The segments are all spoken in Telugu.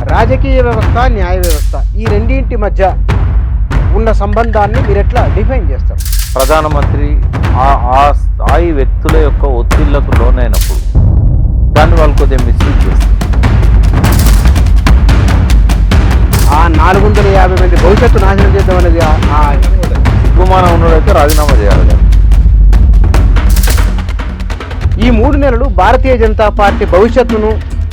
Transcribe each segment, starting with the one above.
రాజకీయ వ్యవస్థ, న్యాయ వ్యవస్థ ఈ రెండింటి మధ్య ఉన్న సంబంధాన్ని మీరు ఎట్లా డిఫైన్ చేస్తారు? ప్రధానమంత్రి ఆ స్థాయి వ్యక్తుల యొక్క ఒత్తిళ్లకు లోనైనప్పుడు దాన్ని వాళ్ళు కొద్దిగా మిస్యూజ్ చేస్తారు. ఆ 450 మంది భవిష్యత్తు నాశనం చేద్దాం అనేది సిగ్గుమానం ఉన్నడైతే రాజీనామా చేయాలి. ఈ 3 నెలలు భారతీయ జనతా పార్టీ భవిష్యత్తును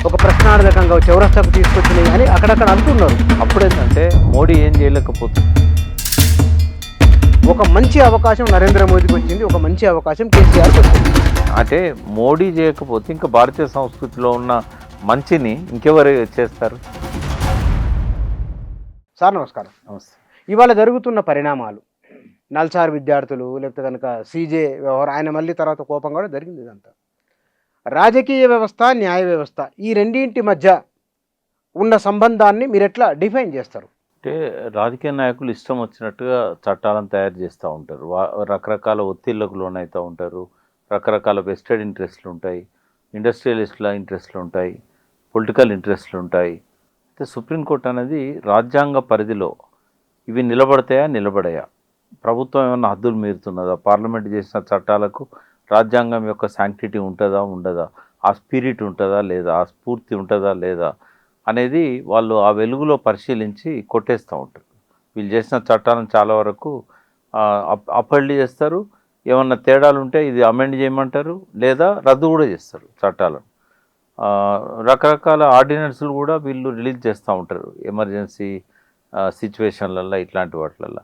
ఒక ప్రశ్నార్థకంగా చౌరస్తాకు తీసుకొచ్చినాయి అని అక్కడక్కడ అంటున్నారు. అప్పుడేంటంటే మోడీ ఏం చేయలేకపోతుంది. ఒక మంచి అవకాశం నరేంద్ర మోదీకి వచ్చింది, ఒక మంచి అవకాశం కేసీఆర్కి వచ్చింది. అంటే మోడీ చేయకపోతే ఇంకా భారతీయ సంస్కృతిలో ఉన్న మంచిని ఇంకెవరు చేస్తారు? సార్ నమస్కారం. నమస్తే. ఇవాళ జరుగుతున్న పరిణామాలు, నల్సార్ విద్యార్థులు లేకపోతే కనుక సీజే వ్యవహారం, ఆయన మళ్ళీ తర్వాత కోపం కూడా జరిగింది. ఇదంతా రాజకీయ వ్యవస్థ, న్యాయ వ్యవస్థ ఈ రెండింటి మధ్య ఉన్న సంబంధాన్ని మీరు ఎట్లా డిఫైన్ చేస్తారు? అంటే రాజకీయ నాయకులు ఇష్టం వచ్చినట్టుగా చట్టాలను తయారు చేస్తూ ఉంటారు. రకరకాల ఒత్తిళ్లకు లోనవుతూ ఉంటారు. రకరకాల వెస్టెడ్ ఇంట్రెస్ట్లు ఉంటాయి, ఇండస్ట్రియలిస్టుల ఇంట్రెస్ట్లు ఉంటాయి, పొలిటికల్ ఇంట్రెస్ట్లు ఉంటాయి. అయితే సుప్రీంకోర్టు అనేది రాజ్యాంగ పరిధిలో ఇవి నిలబడయా? ప్రభుత్వం ఏమన్నా హద్దులు మీరుతున్నదా? పార్లమెంట్ చేసిన చట్టాలకు రాజ్యాంగం యొక్క శాంక్టిటీ ఉంటుందా ఉండదా? ఆ స్పిరిట్ ఉంటుందా లేదా? ఆ స్ఫూర్తి ఉంటుందా లేదా అనేది వాళ్ళు ఆ వెలుగులో పరిశీలించి కొట్టేస్తూ ఉంటారు. వీళ్ళు చేసిన చట్టాలను చాలా వరకు అప్పల్డ్ చేస్తారు. ఏమన్నా తేడాలు ఉంటే ఇది అమెండ్ చేయమంటారు, లేదా రద్దు కూడా చేస్తారు చట్టాలను. రకరకాల ఆర్డినెన్స్లు కూడా వీళ్ళు రిలీజ్ చేస్తూ ఉంటారు ఎమర్జెన్సీ సిచ్యువేషన్లలో, ఇట్లాంటి వాటిలలో.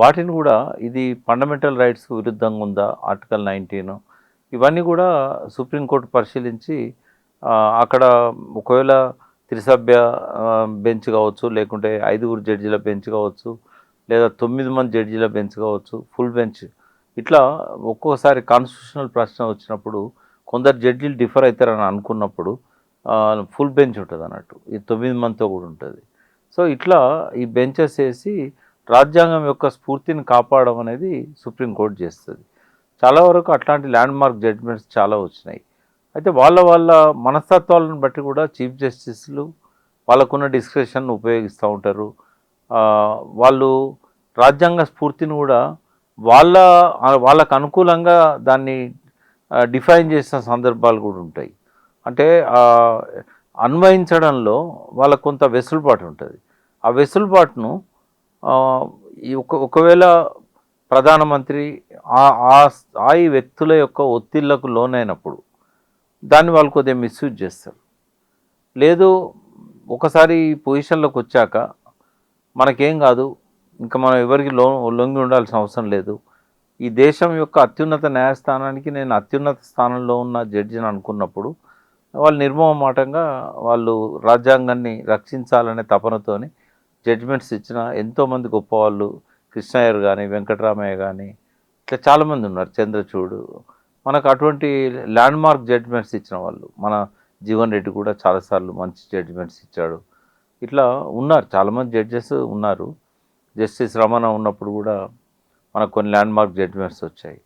వాటిని కూడా ఇది ఫండమెంటల్ రైట్స్కు విరుద్ధంగా ఉందా, ఆర్టికల్ 19 ఇవన్నీ కూడా సుప్రీంకోర్టు పరిశీలించి అక్కడ ఒకవేళ త్రిసభ్య బెంచ్ కావచ్చు, లేకుంటే 5 జడ్జీల బెంచ్ కావచ్చు, లేదా 9 మంది జడ్జీల బెంచ్ కావచ్చు, ఫుల్ బెంచ్, ఇట్లా ఒక్కోసారి కాన్స్టిట్యూషనల్ ప్రశ్న వచ్చినప్పుడు కొందరు జడ్జీలు డిఫర్ అవుతారని అనుకున్నప్పుడు ఫుల్ బెంచ్ ఉంటుంది అన్నట్టు. ఈ 9 మందితో కూడా ఉంటుంది. సో ఇట్లా ఈ బెంచెస్ వేసి రాజ్యాంగం యొక్క స్ఫూర్తిని కాపాడడం అనేది సుప్రీంకోర్టు చేస్తుంది. చాలా వరకు అట్లాంటి ల్యాండ్ మార్క్ జడ్జ్మెంట్స్ చాలా వచ్చినాయి. అయితే వాళ్ళ మనస్తత్వాలను బట్టి కూడా చీఫ్ జస్టిస్లు వాళ్ళకున్న డిస్క్రిషన్ ఉపయోగిస్తూ ఉంటారు. వాళ్ళు రాజ్యాంగ స్ఫూర్తిని కూడా వాళ్ళకు అనుకూలంగా దాన్ని డిఫైన్ చేసిన సందర్భాలు కూడా ఉంటాయి. అంటే అన్వయించడంలో వాళ్ళకు కొంత వెసులుబాటు ఉంటుంది. ఆ వెసులుబాటును ఒకవేళ ప్రధానమంత్రి ఆ వ్యక్తుల యొక్క ఒత్తిళ్లకు లోనైనప్పుడు దాన్ని వాళ్ళు కొద్దిగా మిస్యూజ్ చేస్తారు. లేదు ఒకసారి ఈ పొజిషన్లోకి వచ్చాక మనకేం కాదు, ఇంకా మనం ఎవరికి లొంగి ఉండాల్సిన అవసరం లేదు, ఈ దేశం యొక్క అత్యున్నత న్యాయస్థానానికి నేను అత్యున్నత స్థానంలో ఉన్న జడ్జిని అనుకున్నప్పుడు వాళ్ళు నిర్మోహమాటంగా వాళ్ళు రాజ్యాంగాన్ని రక్షించాలనే తపనతోని జడ్జిమెంట్స్ ఇచ్చిన ఎంతోమంది గొప్పవాళ్ళు, కృష్ణయ్యర్ కానీ, వెంకటరామయ్య కానీ, ఇట్లా చాలామంది ఉన్నారు, చంద్రచూడు, మనకు అటువంటి ల్యాండ్ మార్క్ జడ్జిమెంట్స్ ఇచ్చిన వాళ్ళు. మన జీవన్ రెడ్డి కూడా చాలాసార్లు మంచి జడ్జిమెంట్స్ ఇచ్చాడు. ఇట్లా ఉన్నారు, చాలామంది జడ్జెస్ ఉన్నారు. జస్టిస్ రమణ ఉన్నప్పుడు కూడా మనకు కొన్ని ల్యాండ్ మార్క్ జడ్జిమెంట్స్ వచ్చాయి.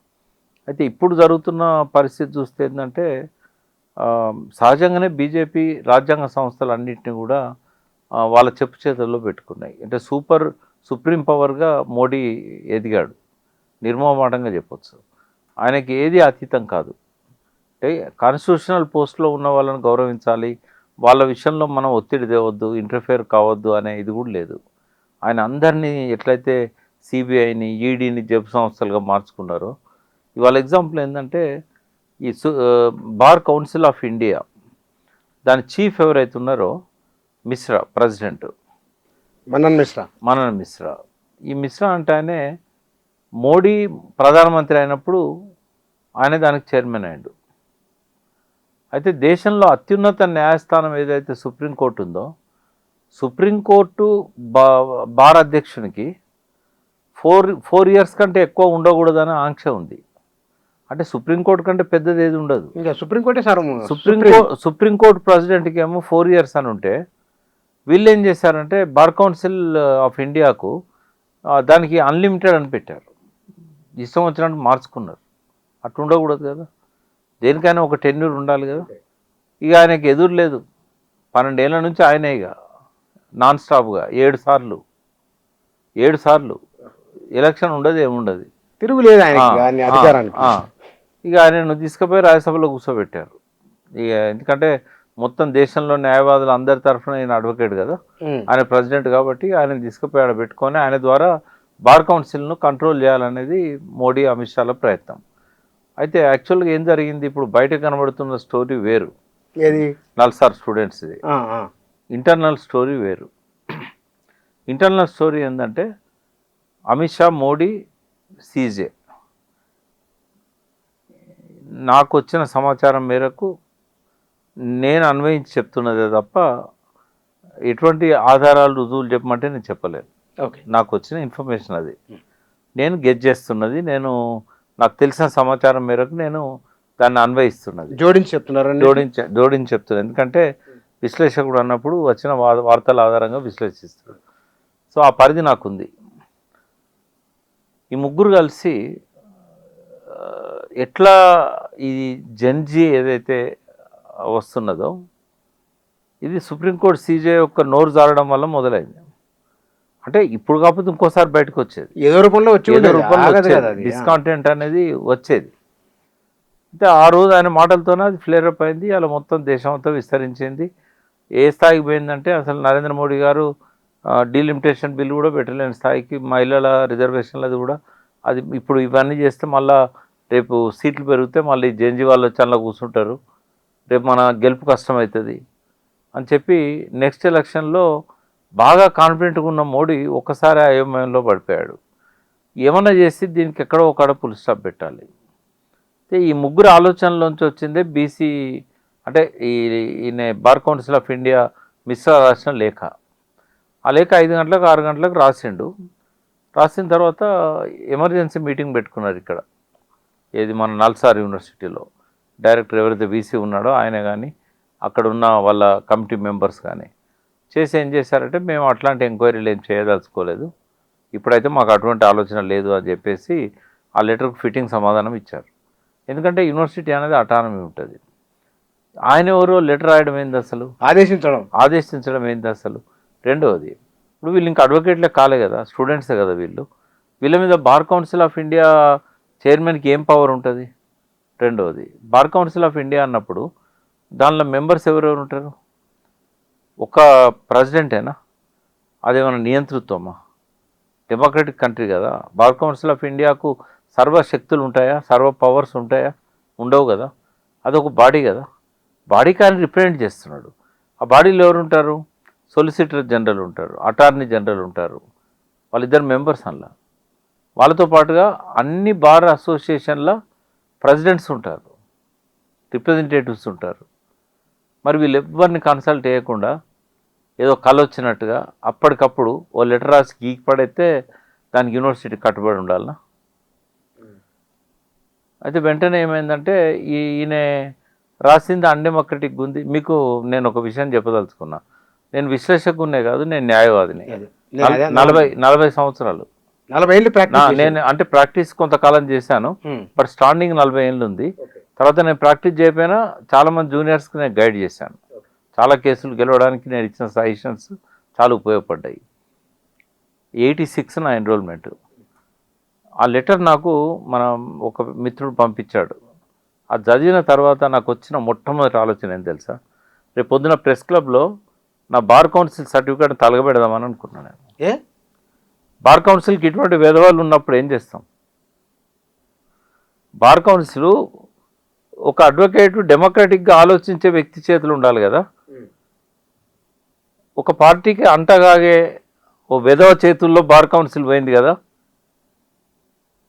అయితే ఇప్పుడు జరుగుతున్న పరిస్థితి చూస్తే ఏంటంటే సహజంగానే బీజేపీ రాజ్యాంగ సంస్థలు అన్నింటినీ కూడా వాళ్ళ చెప్పు చేతుల్లో పెట్టుకున్నాయి. అంటే సుప్రీం పవర్గా మోడీ ఎదిగాడు, నిర్మోహమాటంగా చెప్పొచ్చు. ఆయనకి ఏది అతీతం కాదు. అంటే కాన్స్టిట్యూషనల్ పోస్ట్లో ఉన్న వాళ్ళని గౌరవించాలి, వాళ్ళ విషయంలో మనం ఒత్తిడి తేవద్దు, ఇంటర్ఫేర్ కావద్దు అనే ఇది కూడా లేదు. ఆయన అందరినీ ఎట్లయితే సిబిఐని, ఈడీని జబ్ సంస్థలుగా మార్చుకున్నారో, ఇవాళ ఎగ్జాంపుల్ ఏంటంటే ఈ బార్ కౌన్సిల్ ఆఫ్ ఇండియా దాని చీఫ్ ఎవరైతే ఉన్నారో మిశ్రా, ప్రెసిడెంట్ మనన్ మిశ్రా. ఈ మిశ్రా అంటే ఆయనే మోడీ ప్రధానమంత్రి అయినప్పుడు ఆయన దానికి చైర్మన్ అయ్యాడు. అయితే దేశంలో అత్యున్నత న్యాయస్థానం ఏదైతే సుప్రీంకోర్టు ఉందో, సుప్రీంకోర్టు బార్ అధ్యక్షునికి 4 years కంటే ఎక్కువ ఉండకూడదని ఆంక్ష ఉంది. అంటే సుప్రీంకోర్టు కంటే పెద్దది ఏది ఉండదు. ఇంకా సుప్రీంకోర్టే సార్. సుప్రీంకోర్టు ప్రెసిడెంట్కి ఏమో 4 years అని ఉంటే, వీళ్ళు ఏం చేశారంటే బార్ కౌన్సిల్ ఆఫ్ ఇండియాకు దానికి అన్లిమిటెడ్ అని పెట్టారు. ఇష్టం వచ్చినట్టు మార్చుకున్నారు. అట్లా ఉండకూడదు కదా, దేనికైనా ఒక టెన్యూర్ ఉండాలి కదా. ఇక ఆయనకి ఎదురు లేదు, 12 ఏళ్ల నుంచి ఆయనే. ఇక నాన్ స్టాప్గా 7 సార్లు ఎలక్షన్ ఉండదు, ఏముండదు. తిరుగులేదు ఆయనకి అధికారానికి. ఇక ఆయనను తీసుకుపోయి రాజ్యసభలో కూర్చోబెట్టారు. ఇక ఎందుకంటే మొత్తం దేశంలో న్యాయవాదులు అందరి తరఫున ఆయన అడ్వకేట్ కదా, ఆయన ప్రెసిడెంట్ కాబట్టి ఆయన తీసుకుపోయి ఆడ పెట్టుకొని ఆయన ద్వారా బార్ కౌన్సిల్ను కంట్రోల్ చేయాలనేది మోడీ అమిత్ షాల ప్రయత్నం. అయితే యాక్చువల్గా ఏం జరిగింది, ఇప్పుడు బయట కనబడుతున్న స్టోరీ వేరు, ఏది నల్సార్ స్టూడెంట్స్ది. ఇంటర్నల్ స్టోరీ వేరు. ఇంటర్నల్ స్టోరీ ఏంటంటే అమిత్ షా, మోడీ, సీజే నాకు వచ్చిన సమాచారం మేరకు నేను అన్వయించి చెప్తున్నదే తప్ప ఎటువంటి ఆధారాలు రుజువులు చెప్పమంటే నేను చెప్పలేను. ఓకే, నాకు వచ్చిన ఇన్ఫర్మేషన్ అది, నేను గెట్ చేస్తున్నది, నాకు తెలిసిన సమాచారం మేరకు నేను దాన్ని అన్వయిస్తున్నది. జోడించి చెప్తున్నారు, జోడించి చెప్తున్నాను. ఎందుకంటే విశ్లేషకుడు అన్నప్పుడు వచ్చిన వార్తల ఆధారంగా విశ్లేషిస్తున్నాడు. సో ఆ పరిధి నాకుంది. ఈ ముగ్గురు కలిసి ఎట్లా ఈ జెన్జీ ఏదైతే వస్తున్నదో ఇది సుప్రీంకోర్టు సీజే యొక్క నోరు జారడం వల్ల మొదలైంది. అంటే ఇప్పుడు కాకపోతే ఇంకోసారి బయటకు వచ్చేది, ఏదో రూపంలో డిస్కాంటెంట్ అనేది వచ్చేది. అయితే ఆ రోజు ఆయన మాటలతోనే అది ఫ్లేర్ అప్ అయింది. అలా మొత్తం దేశం అంతా విస్తరించింది. ఏ స్థాయికి పోయిందంటే అసలు నరేంద్ర మోడీ గారు డీలిమిటేషన్ బిల్ కూడా పెట్టలేని స్థాయికి, మహిళల రిజర్వేషన్లది కూడా అది ఇప్పుడు ఇవన్నీ చేస్తే మళ్ళీ రేపు సీట్లు పెరిగితే మళ్ళీ జెన్జీ వాళ్ళు వచ్చి అందులో కూర్చుంటారు, రేపు మన గెలుపు కష్టమవుతుంది అని చెప్పి నెక్స్ట్ ఎలక్షన్లో బాగా కాన్ఫిడెంట్గా ఉన్న మోడీ ఒక్కసారి అయోమయంలో పడిపోయాడు. ఏమన్నా చేసి దీనికి ఎక్కడో ఒకడ ఫుల్ స్టాప్ పెట్టాలి. అయితే ఈ ముగ్గురు ఆలోచనలోంచి వచ్చిందే బీసీ, అంటే ఈయన bar council of India Mishra రాసిన లేఖ. ఆ లేఖ 5 గంటలకు 6 గంటలకు రాసిండు. రాసిన తర్వాత ఎమర్జెన్సీ మీటింగ్ పెట్టుకున్నారు ఇక్కడ, ఏది మన నల్సార్ యూనివర్సిటీలో. డైరెక్టర్ ఎవరైతే బీసీ ఉన్నాడో ఆయన కానీ అక్కడ ఉన్న వాళ్ళ కమిటీ మెంబర్స్ కానీ చేసి ఏం చేశారంటే, మేము అట్లాంటి ఎంక్వైరీలు ఏం చేయదలుచుకోలేదు, ఇప్పుడైతే మాకు అటువంటి ఆలోచన లేదు అని చెప్పేసి ఆ లెటర్కు ఫిట్టింగ్ సమాధానం ఇచ్చారు. ఎందుకంటే యూనివర్సిటీ అనేది అటానమీ ఉంటుంది. ఆయన ఎవరో లెటర్ రాయడం ఏంది అసలు, ఆదేశించడం ఏంది అసలు. రెండవది, ఇప్పుడు వీళ్ళు ఇంకా అడ్వకేట్లే కాలే కదా, స్టూడెంట్సే కదా వీళ్ళ మీద బార్ కౌన్సిల్ ఆఫ్ ఇండియా చైర్మన్కి ఏం పవర్ ఉంటుంది. రెండవది, బార్ కౌన్సిల్ ఆఫ్ ఇండియా అన్నప్పుడు దానిలో మెంబర్స్ ఎవరెవరు ఉంటారు, ఒక ప్రెసిడెంటేనా, అదేమన్నా నియంతృత్వమా, డెమోక్రటిక్ కంట్రీ కదా. బార్ కౌన్సిల్ ఆఫ్ ఇండియాకు సర్వశక్తులు ఉంటాయా, సర్వ పవర్స్ ఉంటాయా, ఉండవు కదా. అదొక బాడీ కదా, బాడీకి ఆయన రిప్రజెంట్ చేస్తున్నాడు. ఆ బాడీలో ఎవరు ఉంటారు, సొలిసిటర్ జనరల్ ఉంటారు, అటార్నీ జనరల్ ఉంటారు, వాళ్ళిద్దరు మెంబర్స్ అందులో. వాళ్ళతో పాటుగా అన్ని బార్ అసోసియేషన్ల ప్రెసిడెంట్స్ ఉంటారు, రిప్రజెంటేటివ్స్ ఉంటారు. మరి వీళ్ళు ఎవరిని కన్సల్ట్ చేయకుండా ఏదో కళ వచ్చినట్టుగా అప్పటికప్పుడు ఓ లెటర్ రాసి గీకి పడైతే దానికి యూనివర్సిటీ కట్టుబడి ఉండాలనా. అయితే వెంటనే ఏమైందంటే ఈయన రాసింది అన్డెమోక్రటిక్ ఉంది. మీకు నేను ఒక విషయం చెప్పదలుచుకున్నా, నేను విశ్లేషకునే కాదు, నేను న్యాయవాదిని. 40 సంవత్సరాలు, 40 ఏళ్ళు నేను అంటే ప్రాక్టీస్ కొంతకాలం చేశాను, బట్ స్టాండింగ్ 40 ఏళ్ళు ఉంది. తర్వాత నేను ప్రాక్టీస్ చేయకపోయినా చాలామంది జూనియర్స్కి నేను గైడ్ చేశాను. చాలా కేసులు గెలవడానికి నేను ఇచ్చిన సజెషన్స్ చాలా ఉపయోగపడ్డాయి. 86 నా ఎన్రోల్మెంట్. ఆ లెటర్ నాకు ఒక మిత్రుడు పంపించాడు. అది చదివిన తర్వాత నాకు వచ్చిన మొట్టమొదటి ఆలోచన ఏం తెలుసా, రేపు పొద్దున ప్రెస్ క్లబ్లో నా బార్ కౌన్సిల్ సర్టిఫికేట్ తలగబెడదామని అనుకున్నాను నేను. బార్ కౌన్సిల్కి ఇటువంటి వేదవాళ్ళు ఉన్నప్పుడు ఏం చేస్తాం. బార్ కౌన్సిల్ ఒక అడ్వకేట్ డెమోక్రటిక్గా ఆలోచించే వ్యక్తి చేతులు ఉండాలి కదా. ఒక పార్టీకి అంటగాగే ఓ వెధవ చేతుల్లో బార్ కౌన్సిల్ పోయింది కదా.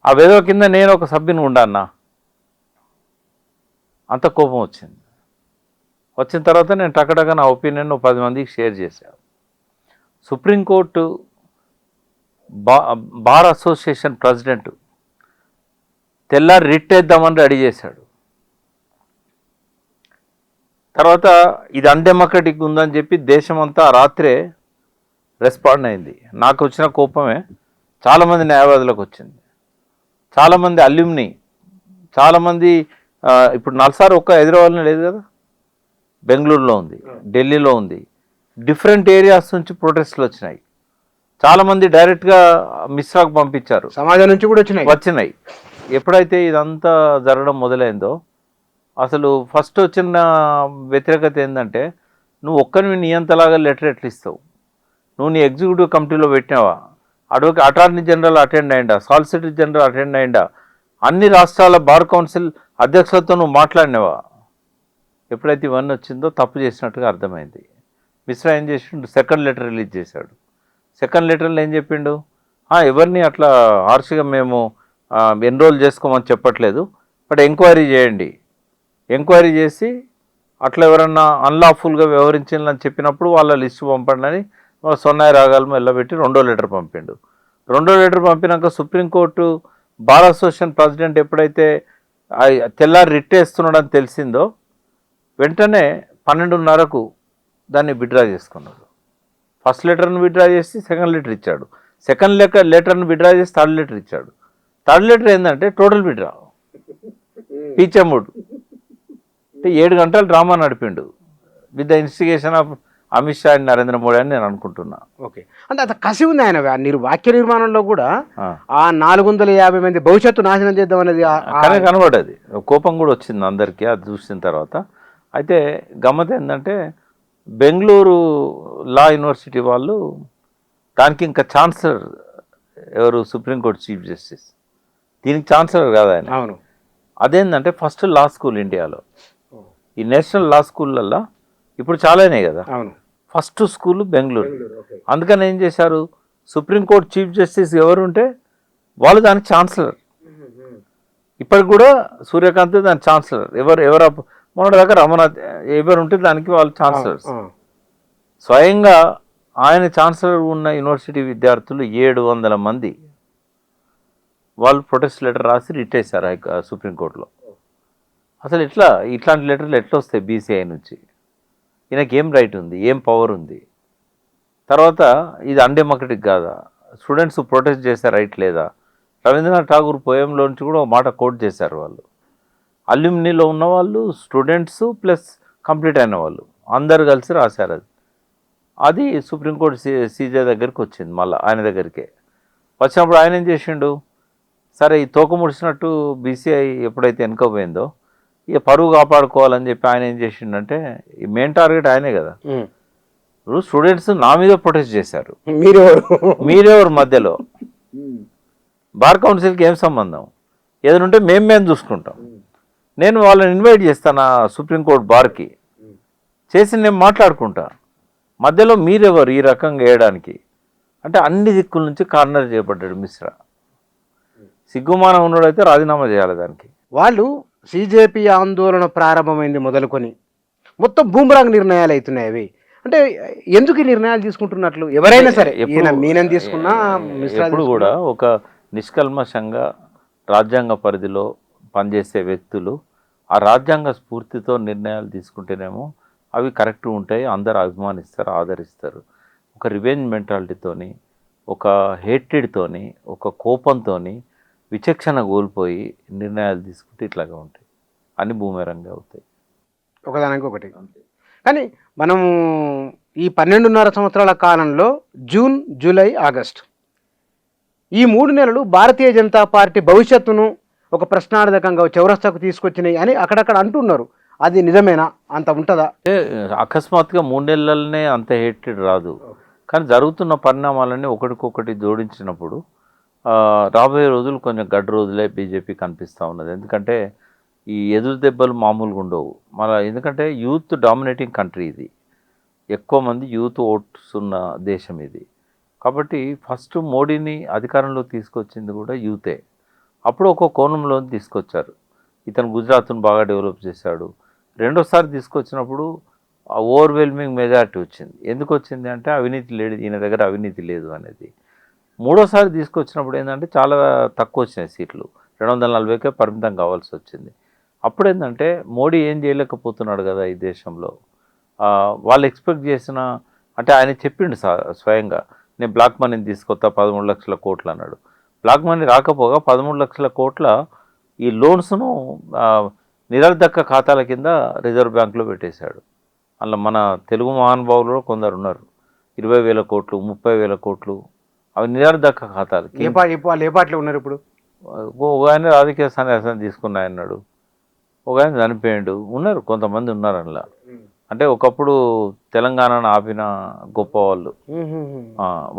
ఆ వెధవ కింద నేను ఒక సభ్యుని ఉండన్నా, అంత కోపం వచ్చింది. వచ్చిన తర్వాత నేను టకటక నా ఒపీనియన్ 10 మందికి షేర్ చేశాను. సుప్రీంకోర్టు బార్ అసోసియేషన్ ప్రెసిడెంట్ తెల్లారి రిట్ వేద్దామని రెడీ చేశాడు. తర్వాత ఇది అన్డెమోక్రటిక్ ఉందని చెప్పి దేశమంతా రాత్రే రెస్పాండ్ అయింది. నాకు వచ్చిన కోపమే చాలామంది న్యాయవాదులకు వచ్చింది, చాలామంది అల్యూమ్ని, చాలామంది. ఇప్పుడు నల్సార్ ఒక్క హైదరాబాద్లో లేదు కదా, బెంగళూరులో ఉంది, ఢిల్లీలో ఉంది, డిఫరెంట్ ఏరియాస్ నుంచి ప్రొటెస్ట్లు వచ్చినాయి. చాలామంది డైరెక్ట్గా మిశ్రాకు పంపించారు, సమాజం నుంచి కూడా వచ్చినాయి. ఎప్పుడైతే ఇదంతా జరగడం మొదలైందో అసలు ఫస్ట్ వచ్చిన వ్యతిరేకత ఏంటంటే, నువ్వు ఒక్కరిని నియంతలాగా లెటర్ ఎట్లా ఇస్తావు, నువ్వు నీ ఎగ్జిక్యూటివ్ కమిటీలో పెట్టినావా, అటార్నీ జనరల్ అటెండ్ అయ్యిందా, సాలిసిటర్ జనరల్ అటెండ్ అయ్యిందా, అన్ని రాష్ట్రాల బార్ కౌన్సిల్ అధ్యక్షులతో నువ్వు మాట్లాడినావా? ఎప్పుడైతే ఇవన్నీ వచ్చిందో తప్పు చేసినట్టుగా అర్థమైంది. మిశ్రా ఏం చేసిండు, సెకండ్ లెటర్ రిలీజ్ చేశాడు. సెకండ్ లెటర్లో ఏం చెప్పిండు, ఎవరిని అట్లా హార్ష్గా మేము ఎన్రోల్ చేసుకోమని చెప్పట్లేదు, బట్ ఎంక్వైరీ చేయండి, ఎంక్వైరీ చేసి అట్లా ఎవరన్నా అన్లాఫుల్గా వ్యవహరించాలని చెప్పినప్పుడు వాళ్ళ లిస్టు పంపండి అని సొన్నాయి రాగాలు వెళ్ళబెట్టి రెండో లెటర్ పంపిండు. రెండో లెటర్ పంపినాక సుప్రీంకోర్టు బార్ అసోసియేషన్ ప్రెసిడెంట్ ఎప్పుడైతే తెల్లారి రిట్ వేస్తున్నాడని తెలిసిందో వెంటనే 12:30కు దాన్ని విత్డ్రా చేసుకున్నాడు. ఫస్ట్ లెటర్ను విత్డ్రా చేసి సెకండ్ లెటర్ ఇచ్చాడు, సెకండ్ లెటర్ను విత్డ్రా చేసి థర్డ్ లెటర్ ఇచ్చాడు. థర్డ్ లెటర్ ఏంటంటే టోటల్ విత్డ్రా, పీచెమ్ముడు. అంటే 7 గంటలు డ్రామా నడిపిండు with the instigation of Amit Shah and Narendra Modi అని నేను అనుకుంటున్నా. ఓకే, అంటే అంత కసి ఉంది ఆయన వాక్య నిర్మాణంలో కూడా. ఆ 450 మంది భవిష్యత్తు నాశనం చేద్దాం అనేది కానీ కనబడ్డది, కోపం కూడా వచ్చింది అందరికీ అది చూసిన తర్వాత. అయితే గమ్మత్ ఏంటంటే బెంగళూరు లా యూనివర్సిటీ వాళ్ళు దానికి ఇంకా ఛాన్సలర్ ఎవరు, సుప్రీంకోర్టు చీఫ్ జస్టిస్, దీనికి ఛాన్సలర్ కాదు ఆయన. అవును, అదేంటంటే ఫస్ట్ లా స్కూల్ ఇండియాలో, ఈ నేషనల్ లా స్కూళ్ళల్లో ఇప్పుడు చాలానే కదా, అవును, ఫస్ట్ స్కూల్ బెంగళూరు. అందుకని ఏం చేశారు, సుప్రీంకోర్టు చీఫ్ జస్టిస్ ఎవరు ఉంటే వాళ్ళు దానికి ఛాన్సలర్. ఇప్పటికి కూడా సూర్యకాంత్ దాని ఛాన్సలర్. ఎవరు మొన్న దాకా రమణాథ్ ఎవరు ఉంటే దానికి వాళ్ళు ఛాన్సలర్స్. స్వయంగా ఆయన ఛాన్సలర్ ఉన్న యూనివర్సిటీ విద్యార్థులు 700 మంది వాళ్ళు ప్రొటెస్ట్ లెటర్ రాసి రిట్ వేశారు సుప్రీంకోర్టులో. అసలు ఇట్లాంటి లెటర్లు ఎట్లా వస్తాయి బీసీఐ నుంచి? ఈయనకి ఏం రైట్ ఉంది, ఏం పవర్ ఉంది? తర్వాత ఇది అన్డెమోక్రటిక్ కాదా? స్టూడెంట్స్ ప్రొటెస్ట్ చేసే రైట్ లేదా? రవీంద్రనాథ్ ఠాగూర్ పోయంలో నుంచి కూడా ఒక మాట కోట్ చేశారు వాళ్ళు. అల్యూమినీలో ఉన్న వాళ్ళు, స్టూడెంట్స్ ప్లస్ కంప్లీట్ అయిన వాళ్ళు అందరు కలిసి రాశారు. అది సుప్రీంకోర్టు సీజే దగ్గరికి వచ్చింది, మళ్ళీ ఆయన దగ్గరికే వచ్చినప్పుడు ఆయన ఏం చేసిండు, సరే ఈ తోక ముడిచినట్టు బీసీఐ ఎప్పుడైతే వెనుకపోయిందో ఇక పరువు కాపాడుకోవాలని చెప్పి ఆయన ఏం చేసిండంటే, ఈ మెయిన్ టార్గెట్ ఆయనే కదా. ఇప్పుడు స్టూడెంట్స్ నా మీద ప్రొటెస్ట్ చేశారు, మీరెవరు మధ్యలో? బార్ కౌన్సిల్కి ఏం సంబంధం? ఏదైనా ఉంటే మేము చూసుకుంటాం. నేను వాళ్ళని ఇన్వైట్ చేస్తాను సుప్రీంకోర్టు బార్కి, చేసి నేను మాట్లాడుకుంటా. మధ్యలో మీరెవరు ఈ రకంగా వేయడానికి? అంటే అన్ని దిక్కుల నుంచి కార్నర్ చేయబడ్డాడు మిశ్రా. సిగ్గుమానం ఉన్నాడైతే రాజీనామా చేయాలి దానికి. వాళ్ళు సిజేపీ ఆందోళన ప్రారంభమైంది మొదలుకొని మొత్తం బూమరాంగ్ నిర్ణయాలు అవుతున్నాయి. అవి అంటే ఎందుకు ఈ నిర్ణయాలు తీసుకుంటున్నట్లు? ఎవరైనా సరే, మీనని తీసుకున్నా ఎప్పుడు కూడా ఒక నిష్కల్మషంగా రాజ్యాంగ పరిధిలో పనిచేసే వ్యక్తులు ఆ రాజ్యాంగ స్ఫూర్తితో నిర్ణయాలు తీసుకుంటేనేమో అవి కరెక్ట్ ఉంటాయి, అందరు అభిమానిస్తారు, ఆదరిస్తారు. ఒక రివెంజ్ మెంటాలిటీతోని, ఒక హేట్రెడ్తోని, ఒక కోపంతోని, విచక్షణ కోల్పోయి నిర్ణయాలు తీసుకుంటే ఇట్లాగే ఉంటాయి, అన్ని బూమెరంగా అవుతాయి ఒకదానికి ఒకటి. కానీ మనము ఈ 12.5 సంవత్సరాల కాలంలో జూన్, జూలై, ఆగస్టు ఈ 3 నెలలు భారతీయ జనతా పార్టీ భవిష్యత్తును ఒక ప్రశ్నార్థకంగా చౌరస్తాకు తీసుకొచ్చినాయి అని అక్కడక్కడ అంటున్నారు. అది నిజమేనా? అంత ఉంటుందా? అకస్మాత్తుగా 3 నెలలనే అంత హేటెడ్ రాదు, కానీ జరుగుతున్న పరిణామాలన్నీ ఒకటికొకటి జోడించినప్పుడు రాబోయే రోజులు కొంచెం గడ్డు రోజులే బీజేపీ కనిపిస్తూ ఉన్నది. ఎందుకంటే ఈ ఎదురు దెబ్బలు మామూలుగా ఉండవు మళ్ళీ, ఎందుకంటే యూత్ డామినేటింగ్ కంట్రీ ఇది, ఎక్కువ మంది యూత్ ఓట్స్ ఉన్న దేశం ఇది. కాబట్టి ఫస్ట్ మోడీని అధికారంలో తీసుకొచ్చింది కూడా యూతే. అప్పుడు ఒక కోణంలో తీసుకొచ్చారు, ఇతను గుజరాత్ను బాగా డెవలప్ చేశాడు. రెండోసారి తీసుకొచ్చినప్పుడు ఓవర్వెల్మింగ్ మెజారిటీ వచ్చింది. ఎందుకు వచ్చింది అంటే అవినీతి లేదు, ఈయన దగ్గర అవినీతి లేదు అనేది. మూడోసారి తీసుకొచ్చినప్పుడు ఏంటంటే చాలా తక్కువ వచ్చినాయి సీట్లు, 240కే పరిమితం కావాల్సి వచ్చింది. అప్పుడు ఏంటంటే మోడీ ఏం చేయలేకపోతున్నాడు కదా ఈ దేశంలో. వాళ్ళు ఎక్స్పెక్ట్ చేసిన, అంటే ఆయన చెప్పిండు స్వయంగా, నేను బ్లాక్ మనీని తీసుకొస్తా 13 లక్షల కోట్లు అన్నాడు. బ్లాక్ మనీ రాకపోగా 13 లక్షల కోట్ల ఈ లోన్స్ను నిరర్ధక ఖాతాల కింద రిజర్వ్ బ్యాంకులో పెట్టేశాడు. అందులో మన తెలుగు మహానుభావులు కూడా కొందరు ఉన్నారు. 20,000 కోట్లు, 30,000 కోట్లు అవి నిరర్ధక ఖాతాలు. వాళ్ళు ఏ పార్టీలో ఉన్నారు ఇప్పుడు? ఒక ఆయన రాజకీయ సన్యాసం తీసుకున్న ఆయన్నాడు, ఒక ఆయన చనిపోయాడు. ఉన్నారు కొంతమంది ఉన్నారు అందులో. అంటే ఒకప్పుడు తెలంగాణను ఆపిన గొప్ప వాళ్ళు.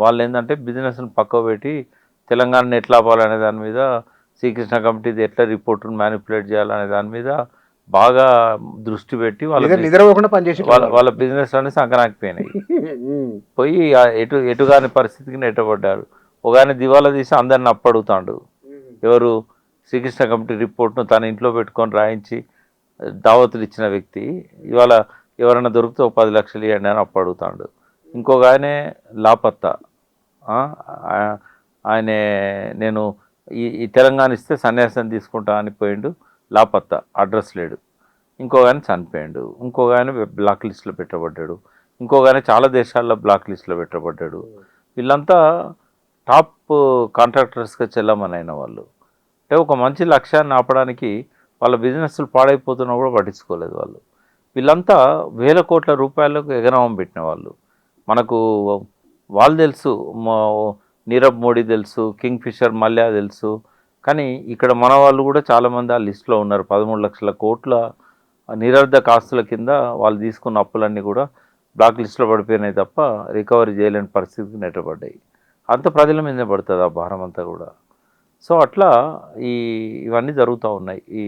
వాళ్ళు ఏంటంటే బిజినెస్ని పక్కకు పెట్టి తెలంగాణను ఎట్లా ఆపాలనే దాని మీద, శ్రీకృష్ణ కమిటీది ఎట్లా రిపోర్టును మ్యానిపులేట్ చేయాలనే దాని మీద బాగా దృష్టి పెట్టి నిద్రపోకుండా పనిచేసి వాళ్ళ బిజినెస్ అన్ని సంకనాకిపోయినాయి. పోయి ఎటుగాని పరిస్థితికి నెట్టబడ్డారు. ఒక ఆయన దివాలా తీసి అందరిని అప్పడుగుతాడు. ఎవరు? శ్రీకృష్ణ కమిటీ రిపోర్ట్ను తన ఇంట్లో పెట్టుకొని రాయించి దావతులు ఇచ్చిన వ్యక్తి ఇవాళ ఎవరైనా దొరికితే 10 లక్షలు ఇవ్వండి అని అప్పడుగుతాడు. ఇంకొక ఆయనే లాపత్తా. ఆయనే నేను ఈ తెలంగాణ ఇస్తే సన్యాసం తీసుకుంటా అని పోయిండు, లాపత్తా, అడ్రస్ లేడు. ఇంకొక ఆయన చనిపోయాడు. ఇంకొక ఆయన బ్లాక్ లిస్ట్లో పెట్టబడ్డాడు. ఇంకొక ఆయన చాలా దేశాల్లో బ్లాక్ లిస్ట్లో పెట్టబడ్డాడు. వీళ్ళంతా టాప్ కాంట్రాక్టర్స్గా చెల్లమనైన వాళ్ళు. అంటే ఒక మంచి లక్ష్యాన్ని ఆపడానికి వాళ్ళ బిజినెస్లు పాడైపోతున్నా కూడా పట్టించుకోలేదు వాళ్ళు. వీళ్ళంతా వేల కోట్ల రూపాయలకు ఎగనామం పెట్టిన వాళ్ళు. మనకు వాళ్ళు తెలుసు, నీరవ్ మోడీ తెలుసు, కింగ్ ఫిషర్ మల్యా తెలుసు. కానీ ఇక్కడ మన వాళ్ళు కూడా చాలామంది ఆ లిస్టులో ఉన్నారు. 13 లక్షల కోట్ల నిరర్ధక ఆస్తుల కింద వాళ్ళు తీసుకున్న అప్పులన్నీ కూడా బ్లాక్ లిస్టులో పడిపోయినాయి తప్ప రికవరీ చేయలేని పరిస్థితికి నెట్టబడ్డాయి. అంత ప్రజల మీదే పడుతుంది ఆ భారం అంతా కూడా. సో అట్లా ఇవన్నీ జరుగుతూ ఉన్నాయి. ఈ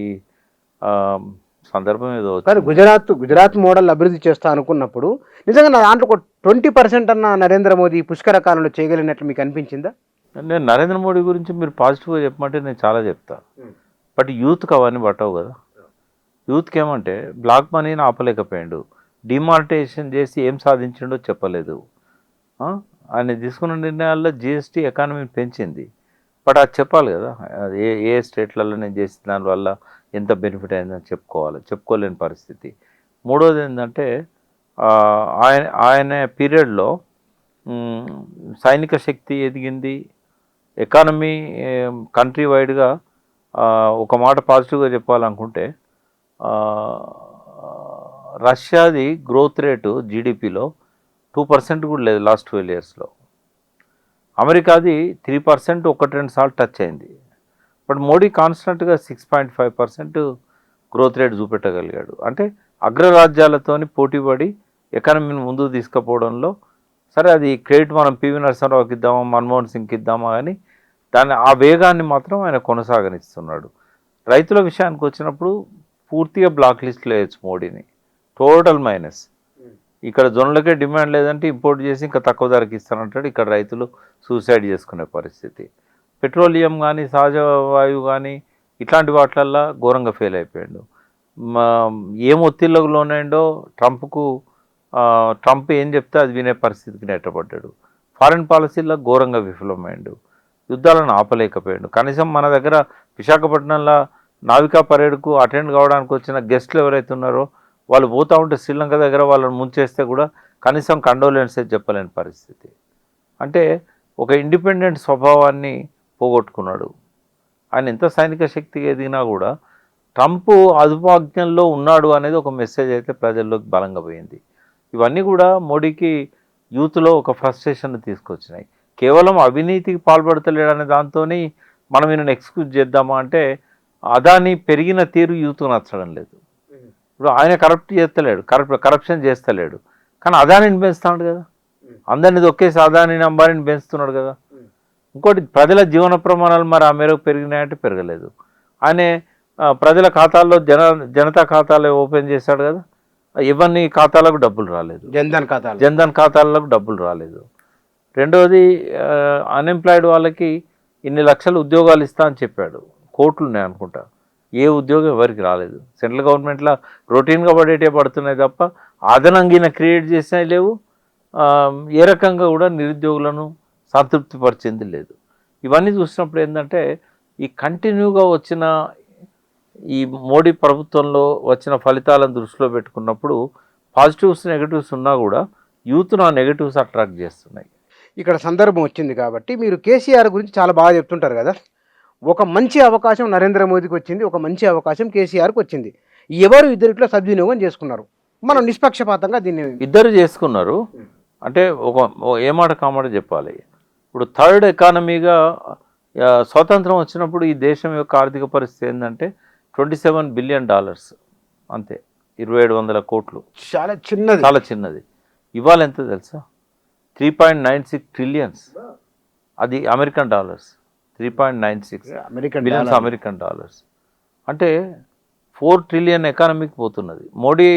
సందర్భం ఏదో కానీ గుజరాత్ మోడల్ అభివృద్ధి చేస్తా అనుకున్నప్పుడు నిజంగా నా దాంట్లో ఒక 20% అన్న నరేంద్ర మోదీ పుష్కర కాలంలో చేయగలిగినట్లు మీకు అనిపించిందా? నేను నరేంద్ర మోడీ గురించి మీరు పాజిటివ్గా చెప్పమంటే నేను చాలా చెప్తాను. బట్ యూత్కి అవన్నీ పట్టవు కదా. యూత్కి ఏమంటే బ్లాక్ మనీని ఆపలేకపోయాడు, డిమానిటైజేషన్ చేసి ఏం సాధించిండో చెప్పలేదు. ఆయన తీసుకున్న నిర్ణయాల్లో జిఎస్టీ ఎకానమీని పెంచింది. బట్ అది చెప్పాలి కదా, ఏ స్టేట్లలో నేను చేసిన దానివల్ల ఎంత బెనిఫిట్ అయిందని చెప్పుకోలేని పరిస్థితి. మూడోది ఏంటంటే ఆయన పీరియడ్లో సైనిక శక్తి ఎదిగింది, ఎకానమీ కంట్రీ వైడ్గా ఒక మాట పాజిటివ్గా చెప్పాలనుకుంటే రష్యాది గ్రోత్ రేటు జీడిపిలో 2% కూడా లేదు లాస్ట్ 12 ఇయర్స్లో. అమెరికాది 3% 1-2 సార్లు టచ్ అయింది. బట్ మోడీ కాన్స్టెంట్గా 6.5% గ్రోత్ రేట్ చూపెట్టగలిగాడు. అంటే అగ్రరాజ్యాలతోని పోటీపడి ఎకానమీని ముందుకు తీసుకుపోవడంలో, సరే అది క్రెడిట్ మనం పివి నరసింహరావుకి ఇద్దామా, మన్మోహన్ సింగ్కి ఇద్దామా, కానీ ఆ వేగాన్ని మాత్రం ఆయన కొనసాగనిస్తున్నాడు. రైతుల విషయానికి వచ్చినప్పుడు పూర్తిగా బ్లాక్ లిస్ట్లో వేయచ్చు మోడీని, టోటల్ మైనస్. ఇక్కడ జొన్నలకే డిమాండ్ లేదంటే ఇంపోర్ట్ చేసి ఇంకా తక్కువ ధరకి ఇస్తానంటాడు. ఇక్కడ రైతులు సూసైడ్ చేసుకునే పరిస్థితి. పెట్రోలియం కానీ సహజ వాయువు కానీ ఇట్లాంటి వాటిలల్లో ఘోరంగా ఫెయిల్ అయిపోయాడు. ఏం ఒత్తిళ్ళకు లోనైండో ట్రంప్ ఏం చెప్తే అది వినే పరిస్థితికి నెట్టబడ్డాడు. ఫారిన్ పాలసీల్లో ఘోరంగా విఫలమైండు. యుద్ధాలను ఆపలేకపోయాడు. కనీసం మన దగ్గర విశాఖపట్నంలో నావికా పరేడ్కు అటెండ్ కావడానికి వచ్చిన గెస్ట్లు ఎవరైతే ఉన్నారో వాళ్ళు పోతూ ఉంటే శ్రీలంక దగ్గర వాళ్ళని ముంచేస్తే కూడా కనీసం కండోలెన్సే చెప్పలేని పరిస్థితి. అంటే ఒక ఇండిపెండెంట్ స్వభావాన్ని పోగొట్టుకున్నాడు. ఆయన ఎంత సైనిక శక్తిగా ఎదిగినా కూడా ట్రంప్ అదుపాజ్ఞంలో ఉన్నాడు అనేది ఒక మెసేజ్ అయితే ప్రజల్లోకి బలంగా పోయింది. ఇవన్నీ కూడా మోడీకి యూత్లో ఒక ఫ్రస్ట్రేషన్ తీసుకొచ్చినాయి. కేవలం అవినీతికి పాల్పడతలేడనే దాంతో మనం ఈయనను ఎక్స్క్యూజ్ చేద్దామా అంటే అదాని పెరిగిన తీరు యూత్కు నచ్చడం లేదు. ఇప్పుడు ఆయన కరప్షన్ చేస్తలేడు, కానీ అదానిని పెంచుతున్నాడు కదా, అందరినీ ఒకేసి అదాని అంబానీని పెంచుతున్నాడు కదా. ఇంకోటి ప్రజల జీవన ప్రమాణాలు మరి ఆ మేరకు పెరిగినాయంటే పెరగలేదు. ఆయనే ప్రజల ఖాతాల్లో జనతా ఖాతాలు ఓపెన్ చేశాడు కదా, ఇవన్నీ ఖాతాలకు డబ్బులు రాలేదు, జన్ధన్ ఖాతాలకు డబ్బులు రాలేదు. రెండవది అన్ఎంప్లాయిడ్ వాళ్ళకి ఇన్ని లక్షల ఉద్యోగాలు ఇస్తా అని చెప్పాడు, కోట్లు ఉన్నాయి అనుకుంటా, ఏ ఉద్యోగం ఎవరికి రాలేదు. సెంట్రల్ గవర్నమెంట్లో రొటీన్గా పడేటే పడుతున్నాయి తప్ప అదనంగా క్రియేట్ చేసినవి లేవు. ఏ రకంగా కూడా నిరుద్యోగులను సంతృప్తిపరిచింది లేదు. ఇవన్నీ చూసినప్పుడు ఏంటంటే ఈ కంటిన్యూగా వచ్చిన ఈ మోడీ ప్రభుత్వంలో వచ్చిన ఫలితాలను దృష్టిలో పెట్టుకున్నప్పుడు పాజిటివ్స్ నెగటివ్స్ ఉన్నా కూడా యూత్ను ఆ నెగటివ్స్ అట్రాక్ట్ చేస్తున్నాయి. ఇక్కడ సందర్భం వచ్చింది కాబట్టి మీరు కేసీఆర్ గురించి చాలా బాగా చెప్తుంటారు కదా. ఒక మంచి అవకాశం నరేంద్ర మోదీకి వచ్చింది, ఒక మంచి అవకాశం కేసీఆర్కి వచ్చింది. ఎవరు ఇద్దరిట్లో సద్వినియోగం చేసుకున్నారు? మనం నిష్పక్షపాతంగా దీన్ని ఇద్దరు చేసుకున్నారు. అంటే ఏ మాట కామాట చెప్పాలి. ఇప్పుడు థర్డ్ ఎకానమీగా స్వాతంత్రం వచ్చినప్పుడు ఈ దేశం యొక్క ఆర్థిక పరిస్థితి ఏంటంటే $27 బిలియన్, అంతే, 2700 కోట్లు. చాలా చిన్నది. చాలా చిన్నది. ఇవాళ ఎంత తెలుసా? 3.96 ట్రిలియన్స్. అది American dollars. 3.96 billions American dollars. అంటే 4 ట్రిలియన్ ఎకానమీకి పోతున్నది. మోడీ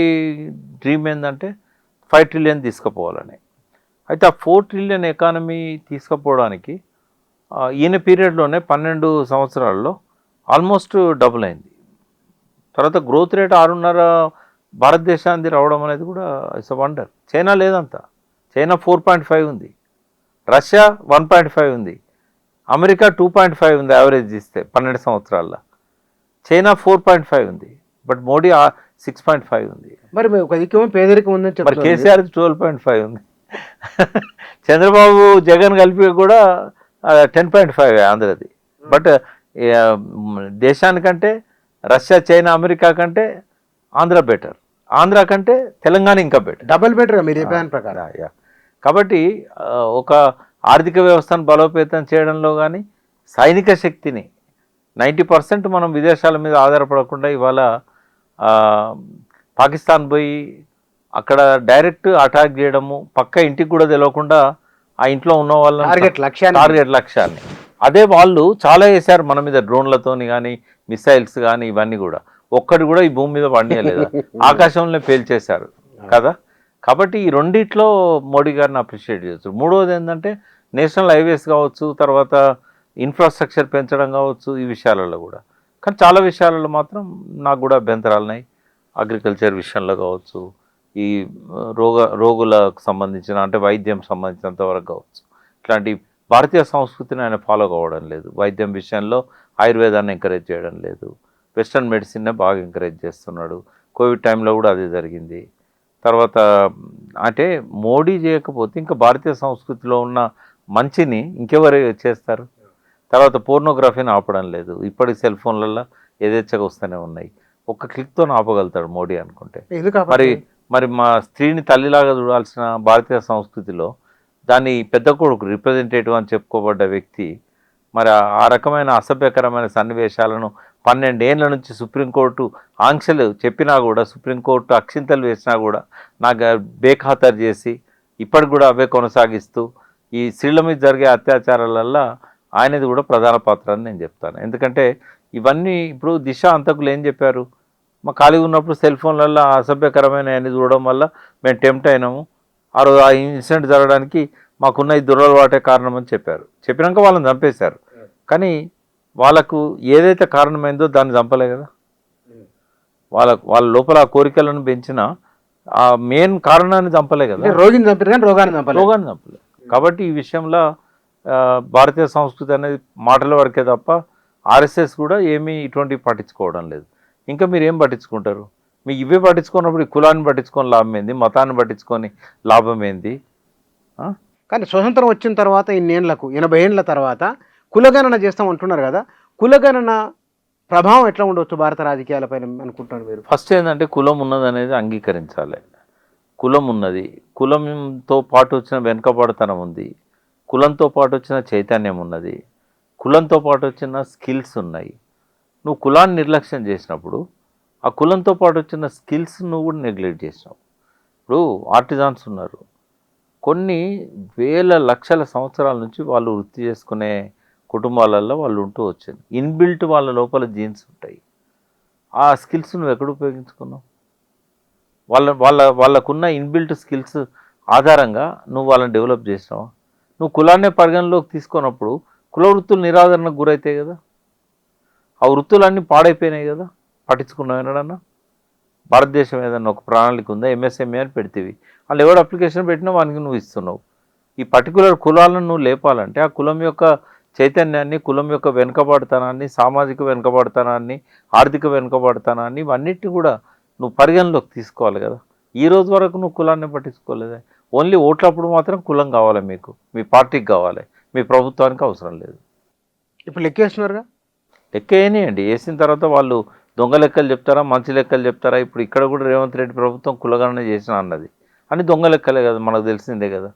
డ్రీమ్ ఏంటంటే 5 ట్రిలియన్ తీసుకుపోవాలని. అయితే ఆ 4 ట్రిలియన్ ఎకానమీ తీసుకుపోవడానికి ఈయన పీరియడ్లోనే 12 సంవత్సరాల్లో ఆల్మోస్ట్ డబుల్ అయింది. తర్వాత గ్రోత్ రేట్ 6.5 భారతదేశానికి రావడం అనేది కూడా ఇట్స్ అ వండర్. చైనా లేదంతా. చైనా 4.5 ఉంది, రష్యా 1.5 ఉంది, అమెరికా 2.5 ఉంది యావరేజ్ ఇస్తే 12 సంవత్సరాల్లో. చైనా 4.5 ఉంది, బట్ మోడీ 6.5 ఉంది. మరి ఒక దిక్కేమో పేదరికం ఉందని మరి కేసీఆర్ 12.5 ఉంది. చంద్రబాబు జగన్ కలిపి కూడా 10.5 ఆంధ్రది. బట్ దేశానికంటే రష్యా, చైనా, అమెరికా కంటే ఆంధ్ర బెటర్. ఆంధ్ర కంటే తెలంగాణ ఇంకా బెటర్, డబల్ బెటర్ మీరు చెప్పిన ప్రకారం. కాబట్టి ఒక ఆర్థిక వ్యవస్థను బలోపేతం చేయడంలో కానీ సైనిక శక్తిని 90% మనం విదేశాల మీద ఆధారపడకుండా ఇవాళ పాకిస్తాన్ పోయి అక్కడ డైరెక్ట్ అటాక్ చేయడము, పక్క ఇంటికి కూడా తెలియకుండా ఆ ఇంట్లో ఉన్న వాళ్ళ టార్గెట్ లక్ష్యాన్ని అదే వాళ్ళు చాలా వేశారు మన మీద, డ్రోన్లతోని కానీ మిసైల్స్ కానీ ఇవన్నీ కూడా. ఒక్కటి కూడా ఈ భూమి మీద పండియలేదా? ఆకాశంలో పేల్చేశారు కదా. కాబట్టి ఈ రెండిట్లో మోడీ గారిని అప్రిషియేట్ చేయొచ్చు. మూడవది ఏంటంటే నేషనల్ హైవేస్ కావచ్చు, తర్వాత ఇన్ఫ్రాస్ట్రక్చర్ పెంచడం కావచ్చు, ఈ విషయాలలో కూడా. కానీ చాలా విషయాలలో మాత్రం నాకు కూడా అభ్యంతరాలు ఉన్నాయి. అగ్రికల్చర్ విషయంలో కావచ్చు, ఈ రోగులకు సంబంధించిన అంటే వైద్యం సంబంధించినంత వరకు కావచ్చు, ఇట్లాంటి భారతీయ సంస్కృతిని ఆయన ఫాలో కావడం లేదు. వైద్యం విషయంలో ఆయుర్వేదాన్ని ఎంకరేజ్ చేయడం లేదు, వెస్ట్రన్ మెడిసిన్నే బాగా ఎంకరేజ్ చేస్తున్నాడు. కోవిడ్ టైంలో కూడా అదే జరిగింది. తర్వాత అంటే మోడీ చేయకపోతే ఇంకా భారతీయ సంస్కృతిలో ఉన్న మంచిని ఇంకెవరు చేస్తారు? తర్వాత పోర్నోగ్రఫీని ఆపడం లేదు. ఇప్పటికి సెల్ ఫోన్లలో యథేచ్ఛగా వస్తూనే ఉన్నాయి. ఒక్క క్లిక్తో ఆపగలుగుతాడు మోడీ అనుకుంటే. మరి మా స్త్రీని తల్లిలాగా చూడాల్సిన భారతీయ సంస్కృతిలో దాన్ని పెద్ద కొడుకు రిప్రజెంటేటివ్ అని చెప్పుకోబడ్డ వ్యక్తి మరి ఆ రకమైన అసభ్యకరమైన సన్నివేశాలను 12 ఏళ్ళ నుంచి సుప్రీంకోర్టు ఆంక్షలు చెప్పినా కూడా, సుప్రీంకోర్టు అక్షింతలు వేసినా కూడా నాకు బేఖాతరు చేసి ఇప్పటికి కూడా అవే కొనసాగిస్తూ ఈ స్త్రీల మీద జరిగే అత్యాచారాలల్లో ఆయనది కూడా ప్రధాన పాత్ర అని నేను చెప్తాను. ఎందుకంటే ఇవన్నీ ఇప్పుడు దిశ అంతకులు ఏం చెప్పారు? మా ఖాళీగా ఉన్నప్పుడు సెల్ ఫోన్లలో అసభ్యకరమైన అన్ని చూడడం వల్ల మేము టెంప్ట్ అయినాము, ఆ రోజు ఆ ఇన్సిడెంట్ జరగడానికి మాకున్న ఈ దురలవాటే కారణం అని చెప్పారు. చెప్పినాక వాళ్ళని చంపేశారు. కానీ వాళ్ళకు ఏదైతే కారణమైందో దాన్ని చంపలే కదా. వాళ్ళ లోపల ఆ కోరికలను పెంచిన ఆ మెయిన్ కారణాన్ని చంపలే కదా. రోగిని చంపారు కానీ రోగాన్ని చంపలే. కాబట్టి ఈ విషయంలో భారతీయ సంస్కృతి అనేది మాటల వరకే తప్ప ఆర్ఎస్ఎస్ కూడా ఏమీ ఇటువంటివి పట్టించుకోవడం లేదు. ఇంకా మీరు ఏం పట్టించుకుంటారు? మీకు ఇవే పట్టించుకున్నప్పుడు ఈ కులాన్ని పట్టించుకొని లాభం ఏంది, మతాన్ని పట్టించుకొని లాభం ఏంది? కానీ స్వతంత్రం వచ్చిన తర్వాత ఇన్నేళ్లకు 80 ఏళ్ళ తర్వాత కులగణన చేస్తామంటున్నారు కదా, కులగణన ప్రభావం ఎట్లా ఉండవచ్చు భారత రాజకీయాలపైన అనుకుంటున్నారు మీరు? ఫస్ట్ ఏంటంటే కులం ఉన్నది అనేది అంగీకరించాలి. కులం ఉన్నది, కులంతో పాటు వచ్చిన వెనుకబడతనం ఉంది, కులంతో పాటు వచ్చిన చైతన్యం ఉన్నది, కులంతో పాటు వచ్చిన స్కిల్స్ ఉన్నాయి. నువ్వు కులాన్ని నిర్లక్ష్యం చేసినప్పుడు ఆ కులంతో పాటు వచ్చిన స్కిల్స్ నువ్వు కూడా నెగ్లెక్ట్ చేసినావు. ఇప్పుడు ఆర్టిజాన్స్ ఉన్నారు, కొన్ని వేల లక్షల సంవత్సరాల నుంచి వాళ్ళు వృత్తి చేసుకునే కుటుంబాలలో వాళ్ళు ఉంటూ వచ్చింది. ఇన్బిల్ట్ వాళ్ళ లోపల జీన్స్ ఉంటాయి. ఆ స్కిల్స్ నువ్వు ఎక్కడ ఉపయోగించుకున్నావు? వాళ్ళకున్న ఇన్బిల్ట్ స్కిల్స్ ఆధారంగా నువ్వు వాళ్ళని డెవలప్ చేసినావు. నువ్వు కులాన్నే పరిగణలోకి తీసుకున్నప్పుడు కుల వృత్తులు నిరాదరణకు గురవుతాయి కదా. ఆ వృత్తులన్నీ పాడైపోయినాయి కదా. పట్టించుకున్నావు ఏనాడన్నా? భారతదేశం ఏదన్నా ఒక ప్రణాళిక ఉందా? ఎంఎస్ఎంఈ అని పెడితేవి వాళ్ళు ఎవరు అప్లికేషన్ పెట్టినా వానికి నువ్వు ఇస్తున్నావు. ఈ పర్టికులర్ కులాలను నువ్వు లేపాలంటే ఆ కులం యొక్క చైతన్యాన్ని, కులం యొక్క వెనుకబడతనాన్ని, సామాజిక వెనుకబడతనాన్ని, ఆర్థిక వెనుకబడతనాన్ని ఇవన్నిటిని కూడా నువ్వు పరిగణలోకి తీసుకోవాలి కదా. ఈ రోజు వరకు నువ్వు కులాన్ని పట్టించుకోలేదా? ఓన్లీ ఓట్లప్పుడు మాత్రం కులం కావాలి, మీకు మీ పార్టీకి కావాలి, మీ ప్రభుత్వానికి అవసరం లేదు. ఇప్పుడు లెక్కేస్తున్నారుగా. లెక్క వేయనియండి, వేసిన తర్వాత వాళ్ళు దొంగ లెక్కలు చెప్తారా, మంచి లెక్కలు చెప్తారా? ఇప్పుడు ఇక్కడ కూడా రేవంత్ రెడ్డి ప్రభుత్వం కులగణన చేసిన అన్నది అని దొంగ లెక్కలే కదా, మనకు తెలిసిందే కదా.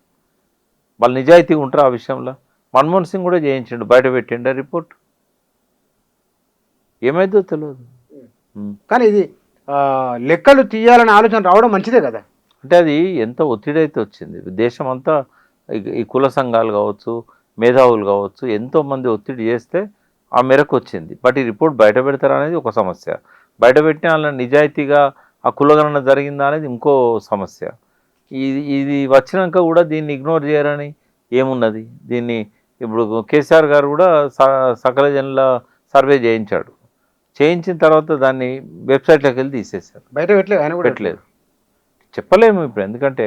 వాళ్ళు నిజాయితీగా ఉంటారు ఆ విషయంలో. మన్మోహన్ సింగ్ కూడా చేయించిండు, బయట పెట్టిండు రిపోర్ట్. ఏమైందో తెలియదు. కానీ ఇది లెక్కలు తీయాలనే ఆలోచన రావడం మంచిదే కదా. అంటే అది ఎంత ఒత్తిడి అయితే వచ్చింది దేశం అంతా, ఈ కుల సంఘాలు కావచ్చు, మేధావులు కావచ్చు, ఎంతోమంది ఒత్తిడి చేస్తే ఆ మేరకు వచ్చింది. బట్ ఈ రిపోర్ట్ బయట పెడతారా అనేది ఒక సమస్య, బయట పెట్టిన వాళ్ళ నిజాయితీగా ఆ కులగణన జరిగిందా అనేది ఇంకో సమస్య. ఇది వచ్చినాక కూడా దీన్ని ఇగ్నోర్ చేయరని ఏమున్నది? దీన్ని ఇప్పుడు కేసీఆర్ గారు కూడా సకల జనుల సర్వే చేయించాడు, చేయించిన తర్వాత దాన్ని వెబ్సైట్లోకి వెళ్ళి తీసేశారు, బయట పెట్టలేదు, ఆయన కూడా పెట్టలేదు. చెప్పలేము ఇప్పుడు, ఎందుకంటే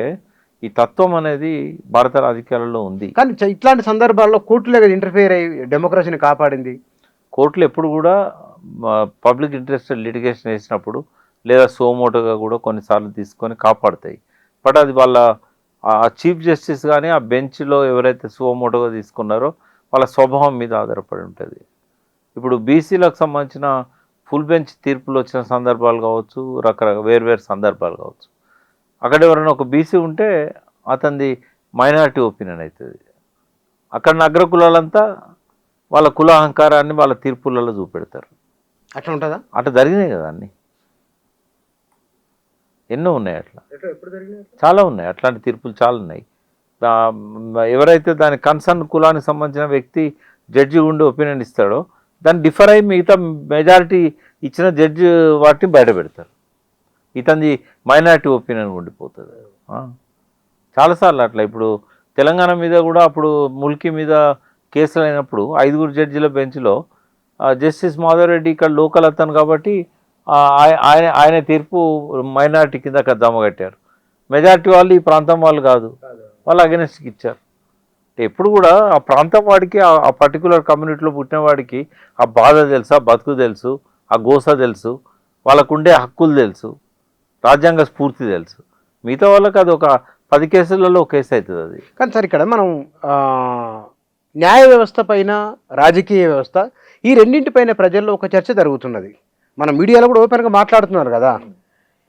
ఈ తత్వం అనేది భారత రాజకీయాలలో ఉంది. కానీ ఇట్లాంటి సందర్భాల్లో కోర్టులే కదా ఇంటర్ఫియర్ అయ్యి డెమోక్రసీని కాపాడింది. కోర్టులు ఎప్పుడు కూడా పబ్లిక్ ఇంట్రెస్ట్ లిటిగేషన్ వేసినప్పుడు లేదా సోమోటోగా కూడా కొన్నిసార్లు తీసుకొని కాపాడుతాయి. బట్ అది వాళ్ళ చీఫ్ జస్టిస్ కానీ ఆ బెంచ్లో ఎవరైతే సోమోటోగా తీసుకున్నారో వాళ్ళ స్వభావం మీద ఆధారపడి ఉంటుంది. ఇప్పుడు బీసీలకు సంబంధించిన ఫుల్ బెంచ్ తీర్పులు వచ్చిన సందర్భాలు కావచ్చు, రకరకాల వేర్వేరు సందర్భాలు కావచ్చు. అక్కడ ఎవరైనా ఒక బీసీ ఉంటే అతనిది మైనారిటీ ఒపీనియన్ అవుతుంది. అక్కడ అగ్ర కులాలంతా వాళ్ళ కుల అహంకారాన్ని వాళ్ళ తీర్పులలో చూపెడతారు. అట్లా ఉంటుందా? అట్లా జరిగినాయి కదా అన్నీ, ఎన్నో ఉన్నాయి అట్లా, చాలా ఉన్నాయి అట్లాంటి తీర్పులు, చాలా ఉన్నాయి. ఎవరైతే దాని కన్సర్న్ కులానికి సంబంధించిన వ్యక్తి జడ్జి ఉండి ఒపీనియన్ ఇస్తాడో దాన్ని డిఫర్ అయ్యి మిగతా మెజారిటీ ఇచ్చిన జడ్జి వాటిని బయట పెడతారు. ఇతని మైనారిటీ ఒపీనియన్ ఉండిపోతుంది. చాలాసార్లు అట్లా. ఇప్పుడు తెలంగాణ మీద కూడా అప్పుడు ముల్కీ మీద కేసులు అయినప్పుడు 5 జడ్జిల బెంచ్లో జస్టిస్ మాధవరెడ్డి ఇక్కడ లోకల్ అతను కాబట్టి ఆయన తీర్పు మైనారిటీ కింద దమ్మగట్టారు. మెజారిటీ వాళ్ళు ఈ ప్రాంతం వాళ్ళు కాదు, వాళ్ళు అగెనెస్ట్కి ఇచ్చారు. ఎప్పుడు కూడా ఆ ప్రాంతం వాడికి, ఆ పర్టికులర్ కమ్యూనిటీలో పుట్టిన వాడికి ఆ బాధ తెలుసు, ఆ బతుకు తెలుసు, ఆ గోస తెలుసు, వాళ్ళకు ఉండే హక్కులు తెలుసు, రాజ్యాంగ స్ఫూర్తి తెలుసు. మిగతా వాళ్ళకి అది ఒక 10 కేసులలో ఒక కేసు అవుతుంది అది. కానీ సార్ ఇక్కడ మనం న్యాయ వ్యవస్థ పైన, రాజకీయ వ్యవస్థ, ఈ రెండింటిపైన ప్రజల్లో ఒక చర్చ జరుగుతున్నది. మన మీడియాలో కూడా ఓపెన్గా మాట్లాడుతున్నారు కదా.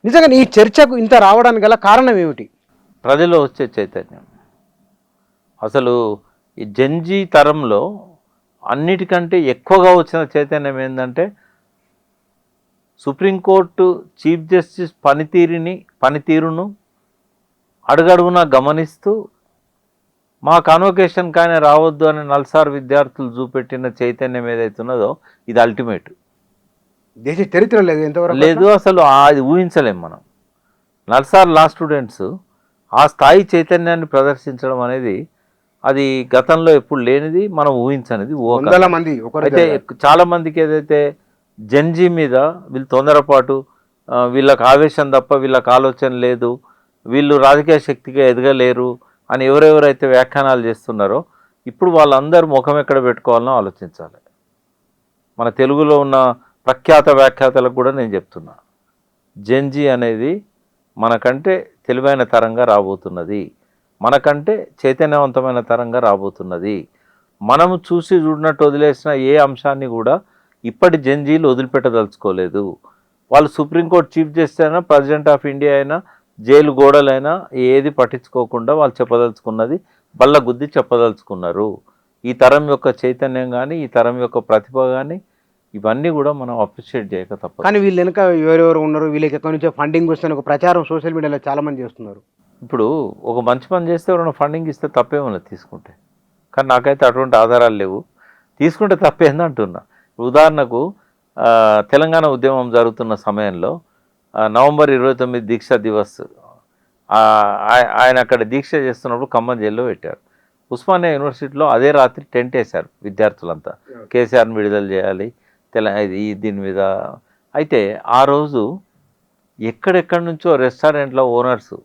నిజంగా ఈ చర్చకు ఇంత రావడానికి గల కారణం ఏమిటి? ప్రజల్లో వచ్చే చైతన్యం. అసలు ఈ జంజీ తరంలో అన్నిటికంటే ఎక్కువగా వచ్చిన చైతన్యం ఏంటంటే సుప్రీంకోర్టు చీఫ్ జస్టిస్ పనితీరును అడుగడుగునా గమనిస్తూ మా కాన్వకేషన్ కానీ రావద్దు అని నల్సార్ విద్యార్థులు చూపెట్టిన చైతన్యం ఏదైతున్నదో ఇది అల్టిమేట్. దేశ చరిత్ర లేదు ఎంతవరకు లేదు, అసలు అది ఊహించలేం మనం. నల్సార్ లా స్టూడెంట్స్ ఆ స్థాయి చైతన్యాన్ని ప్రదర్శించడం అనేది అది గతంలో ఎప్పుడు లేనిది, మనం ఊహించనిది. అయితే చాలా మందికి ఏదైతే జంజీ మీద వీళ్ళు తొందరపాటు, వీళ్ళకి ఆవేశం తప్ప వీళ్ళకి ఆలోచన లేదు, వీళ్ళు రాజకీయ శక్తిగా ఎదగలేరు అని ఎవరెవరైతే వ్యాఖ్యానాలు చేస్తున్నారో ఇప్పుడు వాళ్ళందరూ ముఖం ఎక్కడ పెట్టుకోవాలనో ఆలోచించాలి. మన తెలుగులో ఉన్న ప్రఖ్యాత వ్యాఖ్యాతలకు కూడా నేను చెప్తున్నా, జంజీ అనేది మనకంటే తెలివైన తరంగా రాబోతున్నది, మనకంటే చైతన్యవంతమైన తరంగా రాబోతున్నది. మనము చూసి చూడనట్టు వదిలేసిన ఏ అంశాన్ని కూడా ఇప్పటి జంజీలు వదిలిపెట్టదలుచుకోలేదు. వాళ్ళు సుప్రీంకోర్టు చీఫ్ జస్టిస్ అయినా, ప్రెసిడెంట్ ఆఫ్ ఇండియా అయినా, జైలు గోడలైనా ఏది పట్టించుకోకుండా వాళ్ళు చెప్పదలుచుకున్నది బల్ల గుద్ది చెప్పదలుచుకున్నారు. ఈ తరం యొక్క చైతన్యం కానీ, ఈ తరం యొక్క ప్రతిభ కానీ, ఇవన్నీ కూడా మనం అప్రిషియేట్ చేయక తప్పదు. కానీ వీళ్ళు వెనక ఎవరెవరు ఉన్నారు, వీళ్ళకి ఎక్కడి నుంచో ఫండింగ్ వస్తున్న ఒక ప్రచారం సోషల్ మీడియాలో చాలామంది చేస్తున్నారు. ఇప్పుడు ఒక మంచి పని చేస్తే ఎవరైనా ఫండింగ్ ఇస్తే తప్పేమో తీసుకుంటే, కానీ నాకైతే అటువంటి ఆధారాలు లేవు. తీసుకుంటే తప్పేంది అంటున్నా. ఉదాహరణకు తెలంగాణ ఉద్యమం జరుగుతున్న సమయంలో నవంబర్ 29 దీక్షా దివస్ ఆయన అక్కడ దీక్ష చేస్తున్నప్పుడు ఖమ్మం జైల్లో పెట్టారు. ఉస్మానియా యూనివర్సిటీలో అదే రాత్రి టెంట్ వేశారు విద్యార్థులంతా, కేసీఆర్ని విడుదల చేయాలి దీని మీద. అయితే ఆ రోజు ఎక్కడెక్కడి నుంచో రెస్టారెంట్లో ఓనర్సు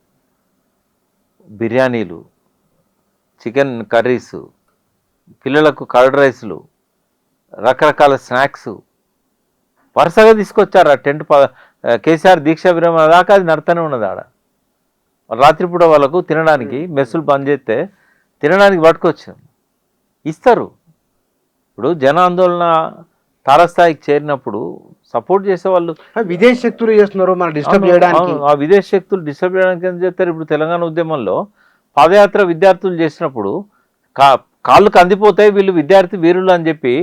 బిర్యానీలు, చికెన్ కర్రీసు, పిల్లలకు కర్డ్ రైస్లు, రకరకాల స్నాక్స్ వరుసగా తీసుకొచ్చారు. ఆ టెంట్ కేసీఆర్ దీక్షా విరమణ దాకా అది నడుతూనే ఉన్నది. ఆడ రాత్రిపూట వాళ్ళకు తినడానికి మెస్సులు బంద్ చేస్తే తినడానికి పట్టుకొచ్చారు, ఇస్తారు. ఇప్పుడు జన ఆందోళన తారస్థాయికి చేరినప్పుడు సపోర్ట్ చేసేవాళ్ళు. విదేశీ శక్తులు చేస్తున్నారు మన డిస్టర్బ్ అవును, చేయడానికి. అవును. ఆ విదేశీ శక్తులు డిస్టర్బ్ చేయడానికి ఏం చేస్తారు? ఇప్పుడు తెలంగాణ ఉద్యమంలో పాదయాత్ర విద్యార్థులు చేసినప్పుడు కా కాళ్ళు కందిపోతాయి వీళ్ళు విద్యార్థి వీరులు అని చెప్పి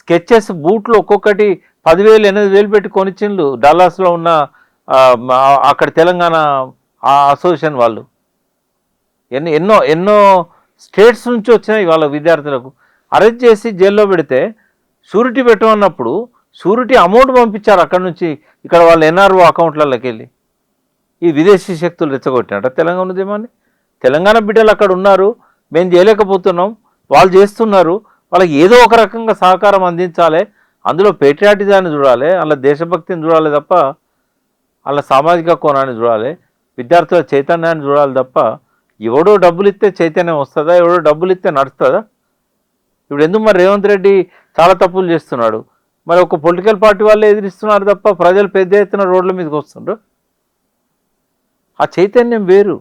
స్కెచెస్ బూట్లు ఒక్కొక్కటి 10,000 8,000 పెట్టి కొనిచ్చిండ్రు డల్లాస్లో ఉన్న అక్కడ తెలంగాణ అసోసియేషన్ వాళ్ళు. ఎన్నో ఎన్నో స్టేట్స్ నుంచి వచ్చినాయి వాళ్ళ విద్యార్థులకు. అరెస్ట్ చేసి జైల్లో పెడితే షూరిటీ పెట్టమన్నప్పుడు షూరిటీ అమౌంట్ పంపించారు అక్కడ నుంచి ఇక్కడ వాళ్ళ ఎన్ఆర్ఓ అకౌంట్లలోకి వెళ్ళి. ఈ విదేశీ శక్తులు రెచ్చగొట్టినట్ట తెలంగాణ ఉద్యమాన్ని. తెలంగాణ బిడ్డలు అక్కడ ఉన్నారు, మేము చేయలేకపోతున్నాం, వాళ్ళు చేస్తున్నారు, వాళ్ళకి ఏదో ఒక రకంగా సహకారం అందించాలి. అందులో పేట్రియాటిజాన్ని చూడాలి, అలా దేశభక్తిని చూడాలి తప్ప అలా సామాజిక కోణాన్ని చూడాలి, విద్యార్థుల చైతన్యాన్ని చూడాలి తప్ప ఎవడో డబ్బులు ఇస్తే చైతన్యం వస్తుందా? ఎవడో డబ్బులు ఇస్తే నడుస్తుందా? ఇప్పుడు ఎందుకు మరి రేవంత్ రెడ్డి చాలా తప్పులు చేస్తున్నాడు, మరి ఒక పొలిటికల్ పార్టీ వాళ్ళే ఎదిరిస్తున్నారు తప్ప ప్రజలు పెద్ద ఎత్తున రోడ్ల మీదకి వస్తుండ్రు. ఆ చైతన్యం వేరు.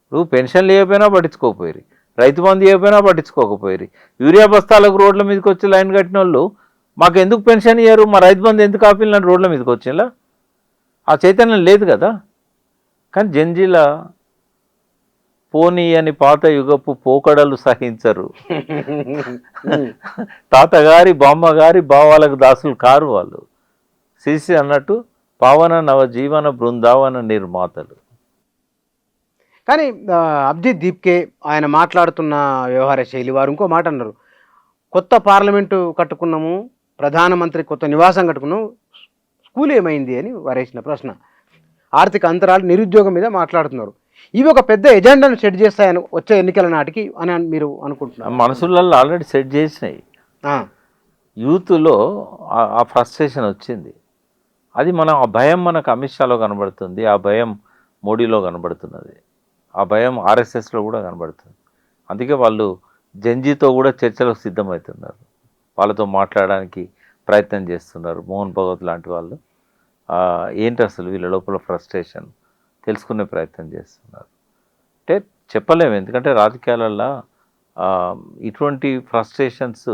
ఇప్పుడు పెన్షన్లు ఇవ్వకపోయినా పట్టించుకోకపోయారు, రైతు బంధు ఇవ్వకపోయినా పట్టించుకోకపోయారు, యూరియా బస్తాలకు రోడ్ల మీదకి వచ్చి లైన్ కట్టిన వాళ్ళు మాకు ఎందుకు పెన్షన్ ఇయ్యారు, మా రైతు బంధు ఎందుకు ఆపిల్లని రోడ్ల మీదకి వచ్చేలా ఆ చైతన్యం లేదు కదా. కానీ జంజీల పోనీ అని పాత యుగపు పోకడలు సహించరు. తాతగారి బామ్మగారి భావాలకు దాసులు కారు వాళ్ళు. సిసి అన్నట్టు పావన నవ జీవన బృందావన నిర్మాతలు. కానీ అభిజిత్ దీప్కే ఆయన మాట్లాడుతున్న వ్యవహార శైలి, వారు ఇంకో మాట అన్నారు, కొత్త పార్లమెంటు కట్టుకున్నాము, ప్రధానమంత్రి కొత్త నివాసం కట్టుకున్నాము, స్కూల్ ఏమైంది అని వారు వేసిన ప్రశ్న. ఆర్థిక అంతరాలు, నిరుద్యోగం మీద మాట్లాడుతున్నారు. ఇవి ఒక పెద్ద ఎజెండాను సెట్ చేస్తాయని వచ్చే ఎన్నికల నాటికి అని మీరు అనుకుంటున్నారు? మనసులలో ఆల్రెడీ సెట్ చేసినాయి. యూత్లో ఆ ఫ్రస్ట్రేషన్ వచ్చింది. అది మనం ఆ భయం మనకు అమిత్ షాలో కనబడుతుంది, ఆ భయం మోడీలో కనబడుతున్నది, ఆ భయం ఆర్ఎస్ఎస్లో కూడా కనబడుతుంది. అందుకే వాళ్ళు జంజీతో కూడా చర్చలకు సిద్ధమవుతున్నారు, వాళ్ళతో మాట్లాడడానికి ప్రయత్నం చేస్తున్నారు. మోహన్ భగవత్ లాంటి వాళ్ళు ఏంటి అసలు వీళ్ళ లోపల ఫ్రస్ట్రేషన్ తెలుసుకునే ప్రయత్నం చేస్తున్నారు. అంటే చెప్పలేము, ఎందుకంటే రాజకీయాలలో ఇటువంటి ఫ్రస్ట్రేషన్స్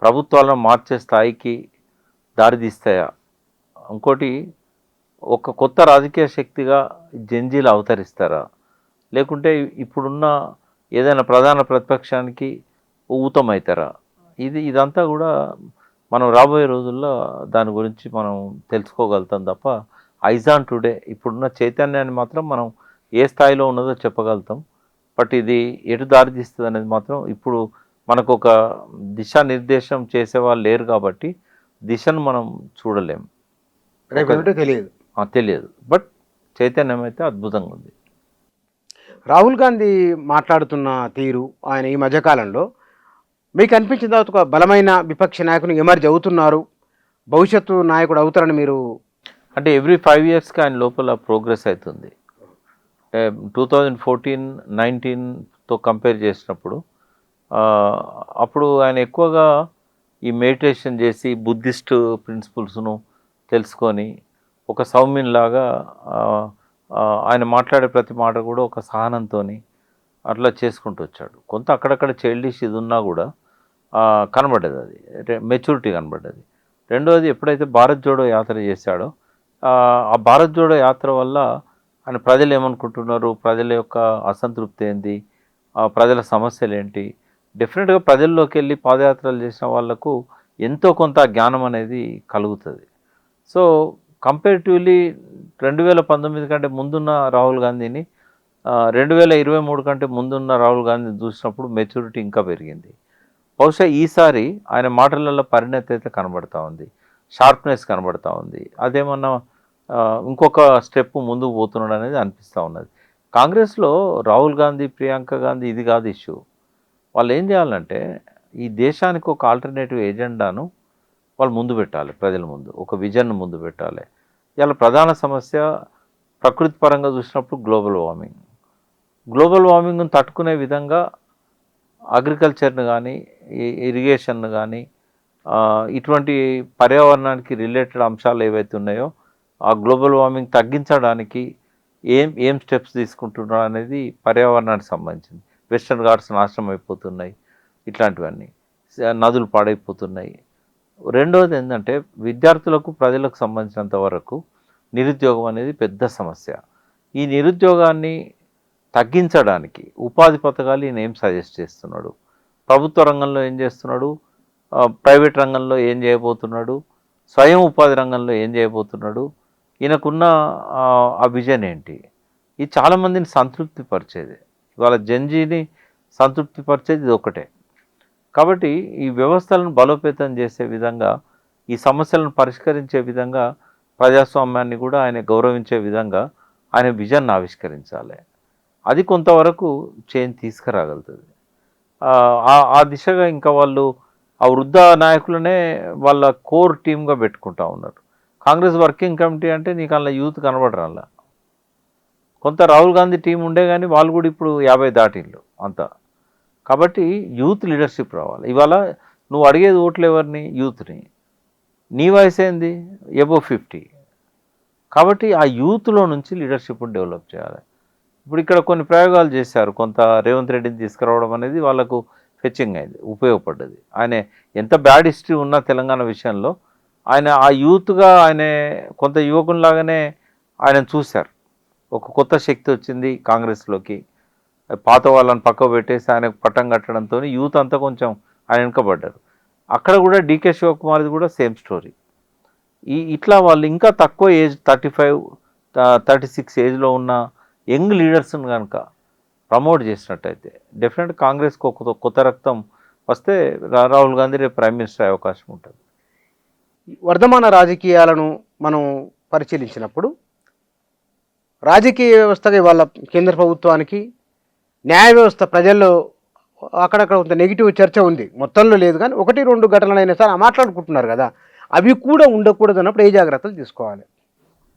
ప్రభుత్వాలను మార్చే స్థాయికి దారితీస్తాయా? ఇంకోటి, ఒక కొత్త రాజకీయ శక్తిగా జంజీలు అవతరిస్తారా, లేకుంటే ఇప్పుడున్న ఏదైనా ప్రధాన ప్రతిపక్షానికి ఊతమవుతారా? ఇదంతా కూడా మనం రాబోయే రోజుల్లో దాని గురించి మనం తెలుసుకోగలుగుతాం తప్ప ఐజాన్ టుడే ఇప్పుడున్న చైతన్యాన్ని మాత్రం మనం ఏ స్థాయిలో ఉన్నదో చెప్పగలుగుతాం. బట్ ఇది ఎటు దారి తీస్తుంది అనేది మాత్రం ఇప్పుడు మనకు ఒక దిశానిర్దేశం చేసేవాళ్ళు లేరు కాబట్టి దిశను మనం చూడలేం, తెలియదు. బట్ చైతన్యం అయితే అద్భుతంగా ఉంది. రాహుల్ గాంధీ మాట్లాడుతున్న తీరు, ఆయన ఈ మధ్యకాలంలో మీకు అనిపించిన తర్వాత ఒక బలమైన విపక్ష నాయకుని ఎమర్జ్ అవుతున్నారు, భవిష్యత్తు నాయకుడు అవుతారని మీరు అంటే ఎవ్రీ 5 yearsకి ఆయన లోపల ప్రోగ్రెస్ అవుతుంది. 2014-19తో కంపేర్ చేసినప్పుడు అప్పుడు ఆయన ఎక్కువగా ఈ మెడిటేషన్ చేసి బుద్ధిస్ట్ ప్రిన్సిపల్స్ను తెలుసుకొని ఒక సౌమ్యంలాగా ఆయన మాట్లాడే ప్రతి మాట కూడా ఒక సహనంతో అట్లా చేసుకుంటూ వచ్చాడు. కొంత అక్కడక్కడ చైల్డిష్ ఇది ఉన్నా కూడా కనబడ్డది, అది మెచ్యూరిటీ కనబడ్డది. రెండవది, ఎప్పుడైతే భారత్ జోడో యాత్ర చేశాడో ఆ భారత్ జోడో యాత్ర వల్ల ఆయన ప్రజలు ఏమనుకుంటున్నారు, ప్రజల యొక్క అసంతృప్తి ఏంటి, ప్రజల సమస్యలు ఏంటి, డెఫినెట్గా ప్రజల్లోకి వెళ్ళి పాదయాత్రలు చేసిన వాళ్లకు ఎంతో కొంత జ్ఞానం అనేది కలుగుతుంది. సో కంపేరిటివ్లీ 2019 కంటే ముందున్న రాహుల్ గాంధీని 2023 కంటే ముందున్న రాహుల్ గాంధీని చూసినప్పుడు మెచ్యూరిటీ ఇంకా పెరిగింది. బహుశా ఈసారి ఆయన మాటలలో పరిణతి అయితే కనబడతా ఉంది, షార్ప్నెస్ కనబడతా ఉంది. అదేమన్నా ఇంకొక స్టెప్ ముందుకు పోతున్నాడు అనేది అనిపిస్తూ ఉన్నది. కాంగ్రెస్లో రాహుల్ గాంధీ, ప్రియాంక గాంధీ ఇది కాదు ఇష్యూ. వాళ్ళు ఏం చేయాలంటే ఈ దేశానికి ఒక ఆల్టర్నేటివ్ ఎజెండాను వాళ్ళు ముందు పెట్టాలి, ప్రజల ముందు ఒక విజన్ ముందు పెట్టాలి. ఇవాళ ప్రధాన సమస్య ప్రకృతి పరంగా చూసినప్పుడు గ్లోబల్ వార్మింగ్ను తట్టుకునే విధంగా అగ్రికల్చర్ను కానీ ఇరిగేషన్ను కానీ ఇటువంటి పర్యావరణానికి రిలేటెడ్ అంశాలు ఏవైతే ఉన్నాయో ఆ గ్లోబల్ వార్మింగ్ తగ్గించడానికి ఏం స్టెప్స్ తీసుకుంటున్నారు అనేది పర్యావరణానికి సంబంధించింది. వెస్టర్న్ ఘాట్స్ నాశనం అయిపోతున్నాయి, ఇట్లాంటివన్నీ నదులు పాడైపోతున్నాయి, రెండవది ఏంటంటే విద్యార్థులకు ప్రజలకు సంబంధించినంత వరకు నిరుద్యోగం అనేది పెద్ద సమస్య. ఈ నిరుద్యోగాన్ని తగ్గించడానికి ఉపాధి పథకాలు ఈయన ఏం సజెస్ట్ చేస్తున్నాడు, ప్రభుత్వ రంగంలో ఏం చేస్తున్నాడు, ప్రైవేట్ రంగంలో ఏం చేయబోతున్నాడు, స్వయం ఉపాధి రంగంలో ఏం చేయబోతున్నాడు, ఈయనకున్న ఆ విజన్ ఏంటి, ఇది చాలామందిని సంతృప్తి పరిచేది. ఇవాళ జంజీని సంతృప్తి పరిచేది ఇది ఒకటే. కాబట్టి ఈ వ్యవస్థలను బలోపేతం చేసే విధంగా, ఈ సమస్యలను పరిష్కరించే విధంగా, ప్రజాస్వామ్యాన్ని కూడా ఆయన గౌరవించే విధంగా ఆయన విజన్ ఆవిష్కరించాలి. అది కొంతవరకు చేంజ్ తీసుకురాగలుగుతుంది. ఆ దిశగా ఇంకా వాళ్ళు ఆ వృద్ధ నాయకులనే వాళ్ళ కోర్ టీమ్గా పెట్టుకుంటా ఉన్నారు. కాంగ్రెస్ వర్కింగ్ కమిటీ అంటే నీకు అలా యూత్ కనబడరు. అలా కొంత రాహుల్ గాంధీ టీం ఉండే కానీ వాళ్ళు కూడా ఇప్పుడు 50 దాటిళ్ళు అంతా. కాబట్టి యూత్ లీడర్షిప్ రావాలి. ఇవాళ నువ్వు అడిగేది ఓట్లు ఎవరిని? యూత్ని. నీ వయసు ఏంది? ఎబో 50. కాబట్టి ఆ యూత్లో నుంచి లీడర్షిప్ని డెవలప్ చేయాలి. ఇప్పుడు ఇక్కడ కొన్ని ప్రయోగాలు చేశారు. కొంత రేవంత్ రెడ్డిని తీసుకురావడం అనేది వాళ్ళకు ఫెచ్చింగ్ అయింది, ఉపయోగపడ్డది. ఆయన ఎంత బ్యాడ్ హిస్టరీ ఉన్నా తెలంగాణ విషయంలో ఆయన ఆ యూత్గా ఆయన కొంత యువకునిలాగానే ఆయన చూశారు. ఒక కొత్త శక్తి వచ్చింది కాంగ్రెస్లోకి. పాత వాళ్ళని పక్క పెట్టేసి ఆయనకు పట్టం కట్టడంతో యూత్ అంతా కొంచెం ఆయన వెనుకబడ్డారు. అక్కడ కూడా డీకే శివకుమార్ది కూడా సేమ్ స్టోరీ. ఇట్లా వాళ్ళు ఇంకా తక్కువ ఏజ్ 35, 36 ఏజ్లో ఉన్న యంగ్ లీడర్స్ని కనుక ప్రమోట్ చేసినట్టయితే డెఫినెట్ కాంగ్రెస్కి ఒక కొత్త రక్తం వస్తే రాహుల్ గాంధీ రేపు ప్రైమ్ మినిస్టర్ అయ్యే అవకాశం ఉంటుంది. వర్ధమాన రాజకీయాలను మనం పరిశీలించినప్పుడు రాజకీయ వ్యవస్థగా ఇవాళ కేంద్ర ప్రభుత్వానికి న్యాయ వ్యవస్థ ప్రజల్లో అక్కడక్కడ కొంత నెగిటివ్ చర్చ ఉంది, మొత్తంలో లేదు కానీ 1-2 ఘటనలు అయినా సరే మాట్లాడుకుంటున్నారు కదా, అవి కూడా ఉండకూడదు అన్నప్పుడు ఏ జాగ్రత్తలు తీసుకోవాలి?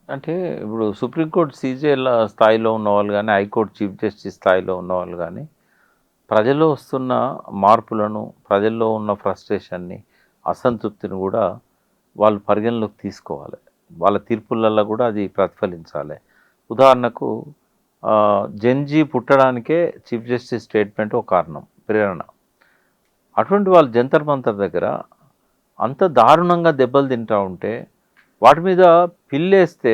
అంటే ఇప్పుడు సుప్రీంకోర్టు సీజేల స్థాయిలో ఉన్నవాళ్ళు కానీ, హైకోర్టు చీఫ్ జస్టిస్ స్థాయిలో ఉన్నవాళ్ళు కానీ ప్రజల్లో వస్తున్న మార్పులను, ప్రజల్లో ఉన్న ఫ్రస్ట్రేషన్ని, అసంతృప్తిని కూడా వాళ్ళు పరిగణలోకి తీసుకోవాలి. వాళ్ళ తీర్పులలో కూడా అది ప్రతిఫలించాలి. ఉదాహరణకు జంజీ పుట్టడానికే చీఫ్ జస్టిస్ స్టేట్మెంట్ ఒక కారణం, ప్రేరణ. అటువంటి వాళ్ళు జంతర్ మంతర్ దగ్గర అంత దారుణంగా దెబ్బలు తింటూ ఉంటే వాటి మీద పిల్లేస్తే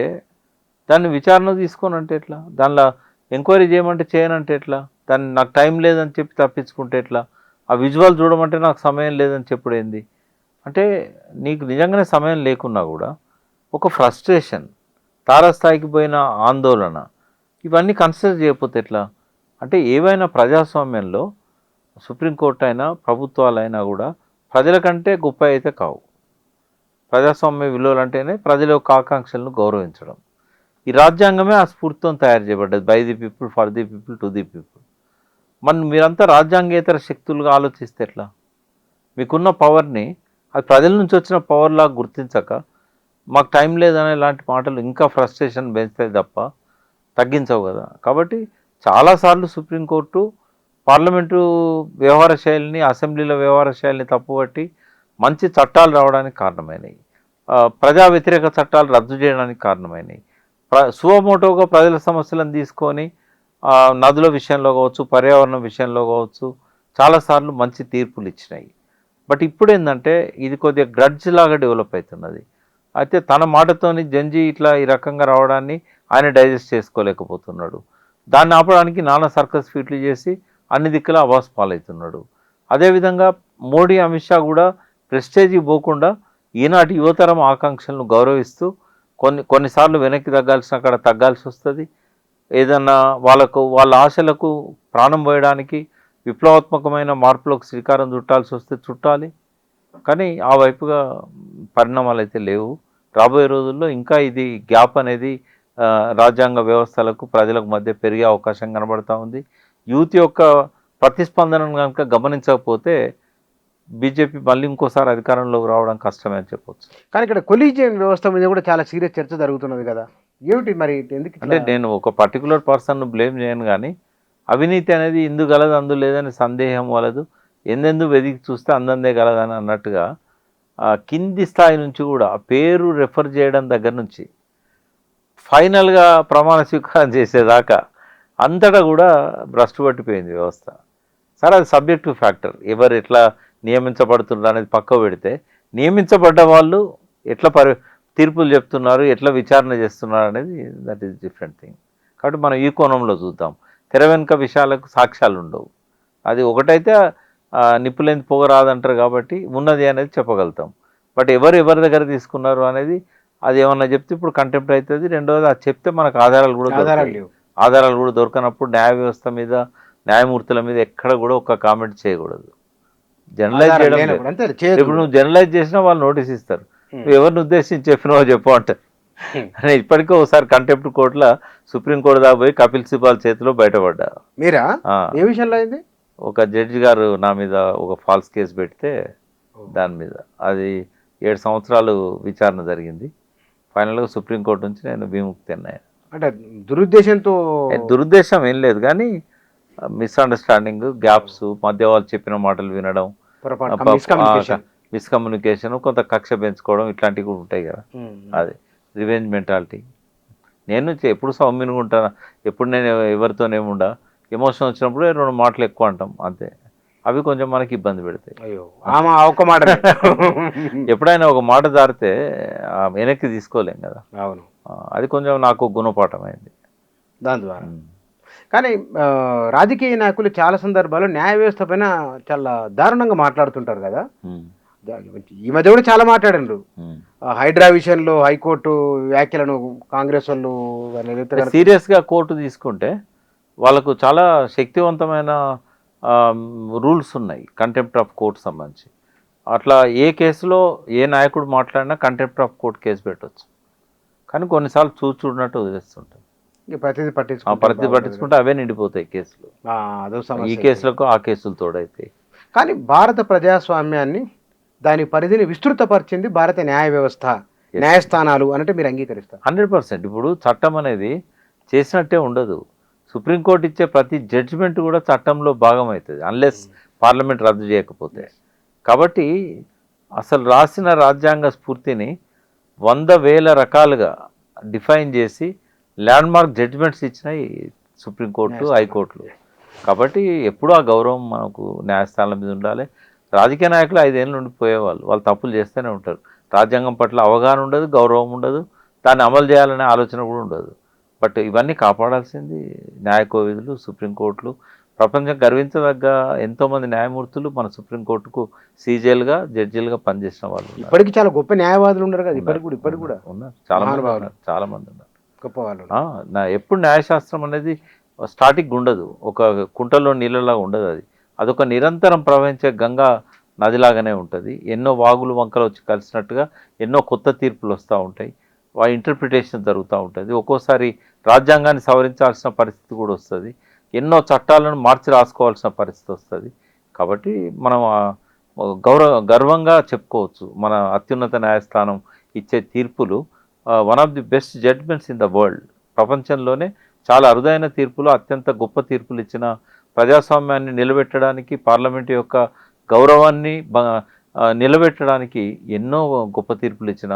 దాన్ని విచారణ తీసుకొని అంటే ఎట్లా, దానిలో ఎంక్వైరీ చేయమంటే చేయనంటే ఎట్లా, దాన్ని నాకు టైం లేదని చెప్పి తప్పించుకుంటే ఎట్లా, ఆ విజువల్ చూడమంటే నాకు సమయం లేదని చెప్పుడు ఏంది? అంటే నీకు నిజంగానే సమయం లేకున్నా కూడా ఒక ఫ్రస్ట్రేషన్, తారాస్థాయికి పోయిన ఆందోళన, ఇవన్నీ కన్సిడర్ చేయకపోతే ఎట్లా? అంటే ఏవైనా ప్రజాస్వామ్యంలో సుప్రీంకోర్టు అయినా ప్రభుత్వాలైనా కూడా ప్రజల కంటే గొప్ప అయితే కావు. ప్రజాస్వామ్య విలువలు అంటేనే ప్రజల యొక్క ఆకాంక్షలను గౌరవించడం. ఈ రాజ్యాంగమే ఆ స్ఫూర్తితో తయారు చేయబడ్డది. By the people, for the people, to the people. మీరంతా రాజ్యాంగేతర శక్తులుగా ఆలోచిస్తే ఎట్లా? మీకున్న పవర్ని అది ప్రజల నుంచి వచ్చిన పవర్లాగా గుర్తించక మాకు టైం లేదనే ఇలాంటి మాటలు ఇంకా ఫ్రస్ట్రేషన్ పెంచుతాయి తప్ప తగ్గించవు కదా. కాబట్టి చాలాసార్లు సుప్రీంకోర్టు పార్లమెంటు వ్యవహార శైలిని, అసెంబ్లీల వ్యవహార శైలిని తప్పుపట్టి మంచి చట్టాలు రావడానికి కారణమైనవి, ప్రజా వ్యతిరేక చట్టాలు రద్దు చేయడానికి కారణమైనవి, సువమోటోగా ప్రజల సమస్యలను తీసుకొని నదుల విషయంలో కావచ్చు, పర్యావరణం విషయంలో కావచ్చు చాలాసార్లు మంచి తీర్పులు ఇచ్చినాయి. బట్ ఇప్పుడు ఏంటంటే ఇది కొద్దిగా గ్రడ్జ్ లాగా డెవలప్ అవుతున్నది. అయితే తన మాటతోని జంజీ ఇట్లా ఈ రకంగా రావడాన్ని ఆయన డైజెస్ట్ చేసుకోలేకపోతున్నాడు. దాన్ని ఆపడానికి నానా సర్కస్ ఫీట్లు చేసి అన్ని దిక్కులా అవాస్ పాలవుతున్నాడు. అదేవిధంగా మోడీ, అమిత్ షా కూడా ప్రెస్టేజీ పోకుండా ఈనాటి యువతరం ఆకాంక్షలను గౌరవిస్తూ కొన్నిసార్లు వెనక్కి తగ్గాల్సిన అక్కడ తగ్గాల్సి వస్తుంది. ఏదన్నా వాళ్ళ ఆశలకు ప్రాణం పోయడానికి, విప్లవాత్మకమైన మార్పులకు శ్రీకారం చుట్టాల్సి వస్తే చుట్టాలి. కానీ ఆ వైపుగా పరిణామాలు అయితే లేవు. రాబోయే రోజుల్లో ఇంకా ఇది గ్యాప్ అనేది రాజ్యాంగ వ్యవస్థలకు ప్రజలకు మధ్య పెరిగే అవకాశం కనబడుతూ ఉంది. యూత్ యొక్క ప్రతిస్పందనను కనుక గమనించకపోతే బీజేపీ మళ్ళీ ఇంకోసారి అధికారంలోకి రావడం కష్టమే అని చెప్పొచ్చు. కానీ ఇక్కడ కొలీజియన్ వ్యవస్థ మీద కూడా చాలా సీరియస్ చర్చ జరుగుతున్నది కదా, ఏమిటి మరి? ఎందుకు అంటే నేను ఒక పర్టికులర్ పర్సన్ను బ్లేమ్ చేయను, కానీ అవినీతి అనేది ఇందు గలదు అందు లేదని సందేహం వలదు, ఎందెందు వెదికి చూస్తే అందందే గలదని అన్నట్టుగా కింది స్థాయి నుంచి కూడా పేరు రెఫర్ చేయడం దగ్గర నుంచి ఫైనల్గా ప్రమాణ స్వీకారం చేసేదాకా అంతటా కూడా భ్రష్టు పట్టిపోయింది వ్యవస్థ. సరే, అది సబ్జెక్టివ్ ఫ్యాక్టర్, ఎవరు ఎట్లా నియమించబడుతున్నారు అనేది పక్క పెడితే నియమించబడ్డ వాళ్ళు ఎట్లా తీర్పులు చెప్తున్నారు, ఎట్లా విచారణ చేస్తున్నారు అనేది దట్ ఈస్ డిఫరెంట్ థింగ్. కాబట్టి మనం ఈ కోణంలో చూద్దాం. తెర వెనుక విషయాలకు సాక్ష్యాలు ఉండవు. అది ఒకటైతే నిప్పులేని పొగ రాదంటారు కాబట్టి ఉన్నది అనేది చెప్పగలుగుతాం. బట్ ఎవరి దగ్గర తీసుకున్నారు అనేది అది ఏమన్నా చెప్తే ఇప్పుడు కంటెంప్ట్ అవుతుంది. రెండోది అది చెప్తే మనకు ఆధారాలు కూడా దొరకనప్పుడు న్యాయ వ్యవస్థ మీద, న్యాయమూర్తుల మీద ఎక్కడ కూడా ఒక కామెంట్ చేయకూడదు. జనరలైజ్ చేయడం లేదు. ఇప్పుడు నువ్వు జనరలైజ్ చేసినా వాళ్ళు నోటీస్ ఇస్తారు. నువ్వు ఎవరిని ఉద్దేశించి చెప్పినావో చెప్పు అంటారు. ఇప్పటికే ఒకసారి కంటెంప్ట్ కోర్టులో సుప్రీంకోర్టు దాకా పోయి కపిల్ సిబాల్ చేతిలో బయటపడ్డా. మీరా? ఏ విషయంలో అయింది? ఒక జడ్జి గారు నా మీద ఒక ఫాల్స్ కేసు పెడితే దాని మీద అది 7 సంవత్సరాలు విచారణ జరిగింది. ఫైనల్గా సుప్రీంకోర్టు నుంచి నేను విముక్తి అన్నాను. అంటే దురుద్దేశం ఏం లేదు కానీ మిస్అండర్స్టాండింగ్, గ్యాప్స్, మధ్య వాళ్ళు చెప్పిన మాటలు వినడం, మిస్కమ్యూనికేషన్, కొంత కక్ష పెంచుకోవడం, ఇట్లాంటివి కూడా ఉంటాయి కదా. అది రివెంజ్ మెంటాలిటీ. నేను ఎప్పుడు సౌమ్యంగా ఉంటాను. ఎప్పుడు నేను ఎవరితోనేముండా ఎమోషన్ వచ్చినప్పుడు 2 మాటలు ఎక్కువ అంటాం అంతే. అవి కొంచెం మనకి ఇబ్బంది పెడతాయి. ఎప్పుడైనా ఒక మాట జారితే వెనక్కి తీసుకోలేం కదా. అవును, అది కొంచెం నాకు గుణపాఠమైంది దాని ద్వారా. కానీ రాజకీయ నాయకులు చాలా సందర్భాల్లో న్యాయ వ్యవస్థ పైన చాలా దారుణంగా మాట్లాడుతుంటారు కదా. ఈ మధ్య కూడా చాలా మాట్లాడారు. హైడ్రా విషయంలో హైకోర్టు వ్యాఖ్యలను కాంగ్రెస్ వాళ్ళు సీరియస్గా కోర్టు తీసుకుంటే వాళ్ళకు చాలా శక్తివంతమైన రూల్స్ ఉన్నాయి కంటెంప్ట్ ఆఫ్ కోర్టు సంబంధించి. అట్లా ఏ కేసులో ఏ నాయకుడు మాట్లాడినా కంటెంప్ట్ ఆఫ్ కోర్టు కేసు పెట్టవచ్చు. కానీ కొన్నిసార్లు చూడనట్టు వదిలేస్తుంటారు. ప్రతిదీ పట్టించుకుంటే అవే నిండిపోతాయి కేసులు. ఈ కేసులకు ఆ కేసులు తోడైతాయి. కానీ భారత ప్రజాస్వామ్యాన్ని, దాని పరిధిని విస్తృతపరిచింది భారత న్యాయ వ్యవస్థ, న్యాయస్థానాలు అంటే మీరు అంగీకరిస్తారు? 100%. ఇప్పుడు చట్టం అనేది చేసినట్టే ఉండదు. సుప్రీంకోర్టు ఇచ్చే ప్రతి జడ్జిమెంట్ కూడా చట్టంలో భాగం అవుతుంది అన్లెస్ పార్లమెంట్ రద్దు చేయకపోతే. కాబట్టి అసలు రాసిన రాజ్యాంగ స్ఫూర్తిని 100,000 రకాలుగా డిఫైన్ చేసి ల్యాండ్ మార్క్ జడ్జిమెంట్స్ ఇచ్చినాయి సుప్రీంకోర్టు, హైకోర్టులు. కాబట్టి ఎప్పుడూ ఆ గౌరవం మనకు న్యాయస్థానాల మీద ఉండాలి. రాజకీయ నాయకులు 5 ఏళ్ళు ఉండిపోయేవాళ్ళు, వాళ్ళు తప్పులు చేస్తూనే ఉంటారు. రాజ్యాంగం పట్ల అవగాహన ఉండదు, గౌరవం ఉండదు, దాన్ని అమలు చేయాలనే ఆలోచన కూడా ఉండదు. బట్ ఇవన్నీ కాపాడాల్సింది న్యాయ కోవిధులు, సుప్రీంకోర్టులు. ప్రపంచం గర్వించదగ్గ ఎంతోమంది న్యాయమూర్తులు మన సుప్రీంకోర్టుకు సీజేలుగా, జడ్జీలుగా పనిచేసిన వాళ్ళు. ఇప్పటికీ చాలా గొప్ప న్యాయవాదులు ఉన్నారు కదా. ఇప్పటికి కూడా ఉన్నారు, చాలా మంది ఉన్నారు గొప్ప వాళ్ళు. ఎప్పుడు న్యాయశాస్త్రం అనేది స్టాటిక్ ఉండదు, ఒక కుంటలో నీళ్ళలాగా ఉండదు. అదొక నిరంతరం ప్రవహించే గంగా నదిలాగానే ఉంటుంది. ఎన్నో వాగులు వంకలు వచ్చి కలిసినట్టుగా ఎన్నో కొత్త తీర్పులు వస్తూ ఉంటాయి. ఇంటర్ప్రిటేషన్ జరుగుతూ ఉంటుంది. ఒక్కోసారి రాజ్యాంగాన్ని సవరించాల్సిన పరిస్థితి కూడా వస్తుంది. ఎన్నో చట్టాలను మార్చి రాసుకోవాల్సిన పరిస్థితి వస్తుంది. కాబట్టి మనం గర్వంగా చెప్పుకోవచ్చు, మన అత్యున్నత న్యాయస్థానం ఇచ్చే తీర్పులు one of the best judgments in the world. ప్రపంచంలోనే చాలా అరుదైన తీర్పులు, అత్యంత గొప్ప తీర్పులు ఇచ్చిన, ప్రజాస్వామ్యాన్ని నిలబెట్టడానికి, పార్లమెంటు యొక్క గౌరవాన్ని నిలబెట్టడానికి ఎన్నో గొప్ప తీర్పులు ఇచ్చిన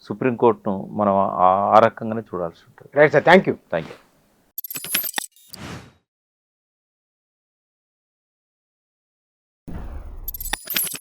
సుప్రీంకోర్టును మనం ఆ రకంగానే చూడాల్సి ఉంటుంది. Right sir, thank you.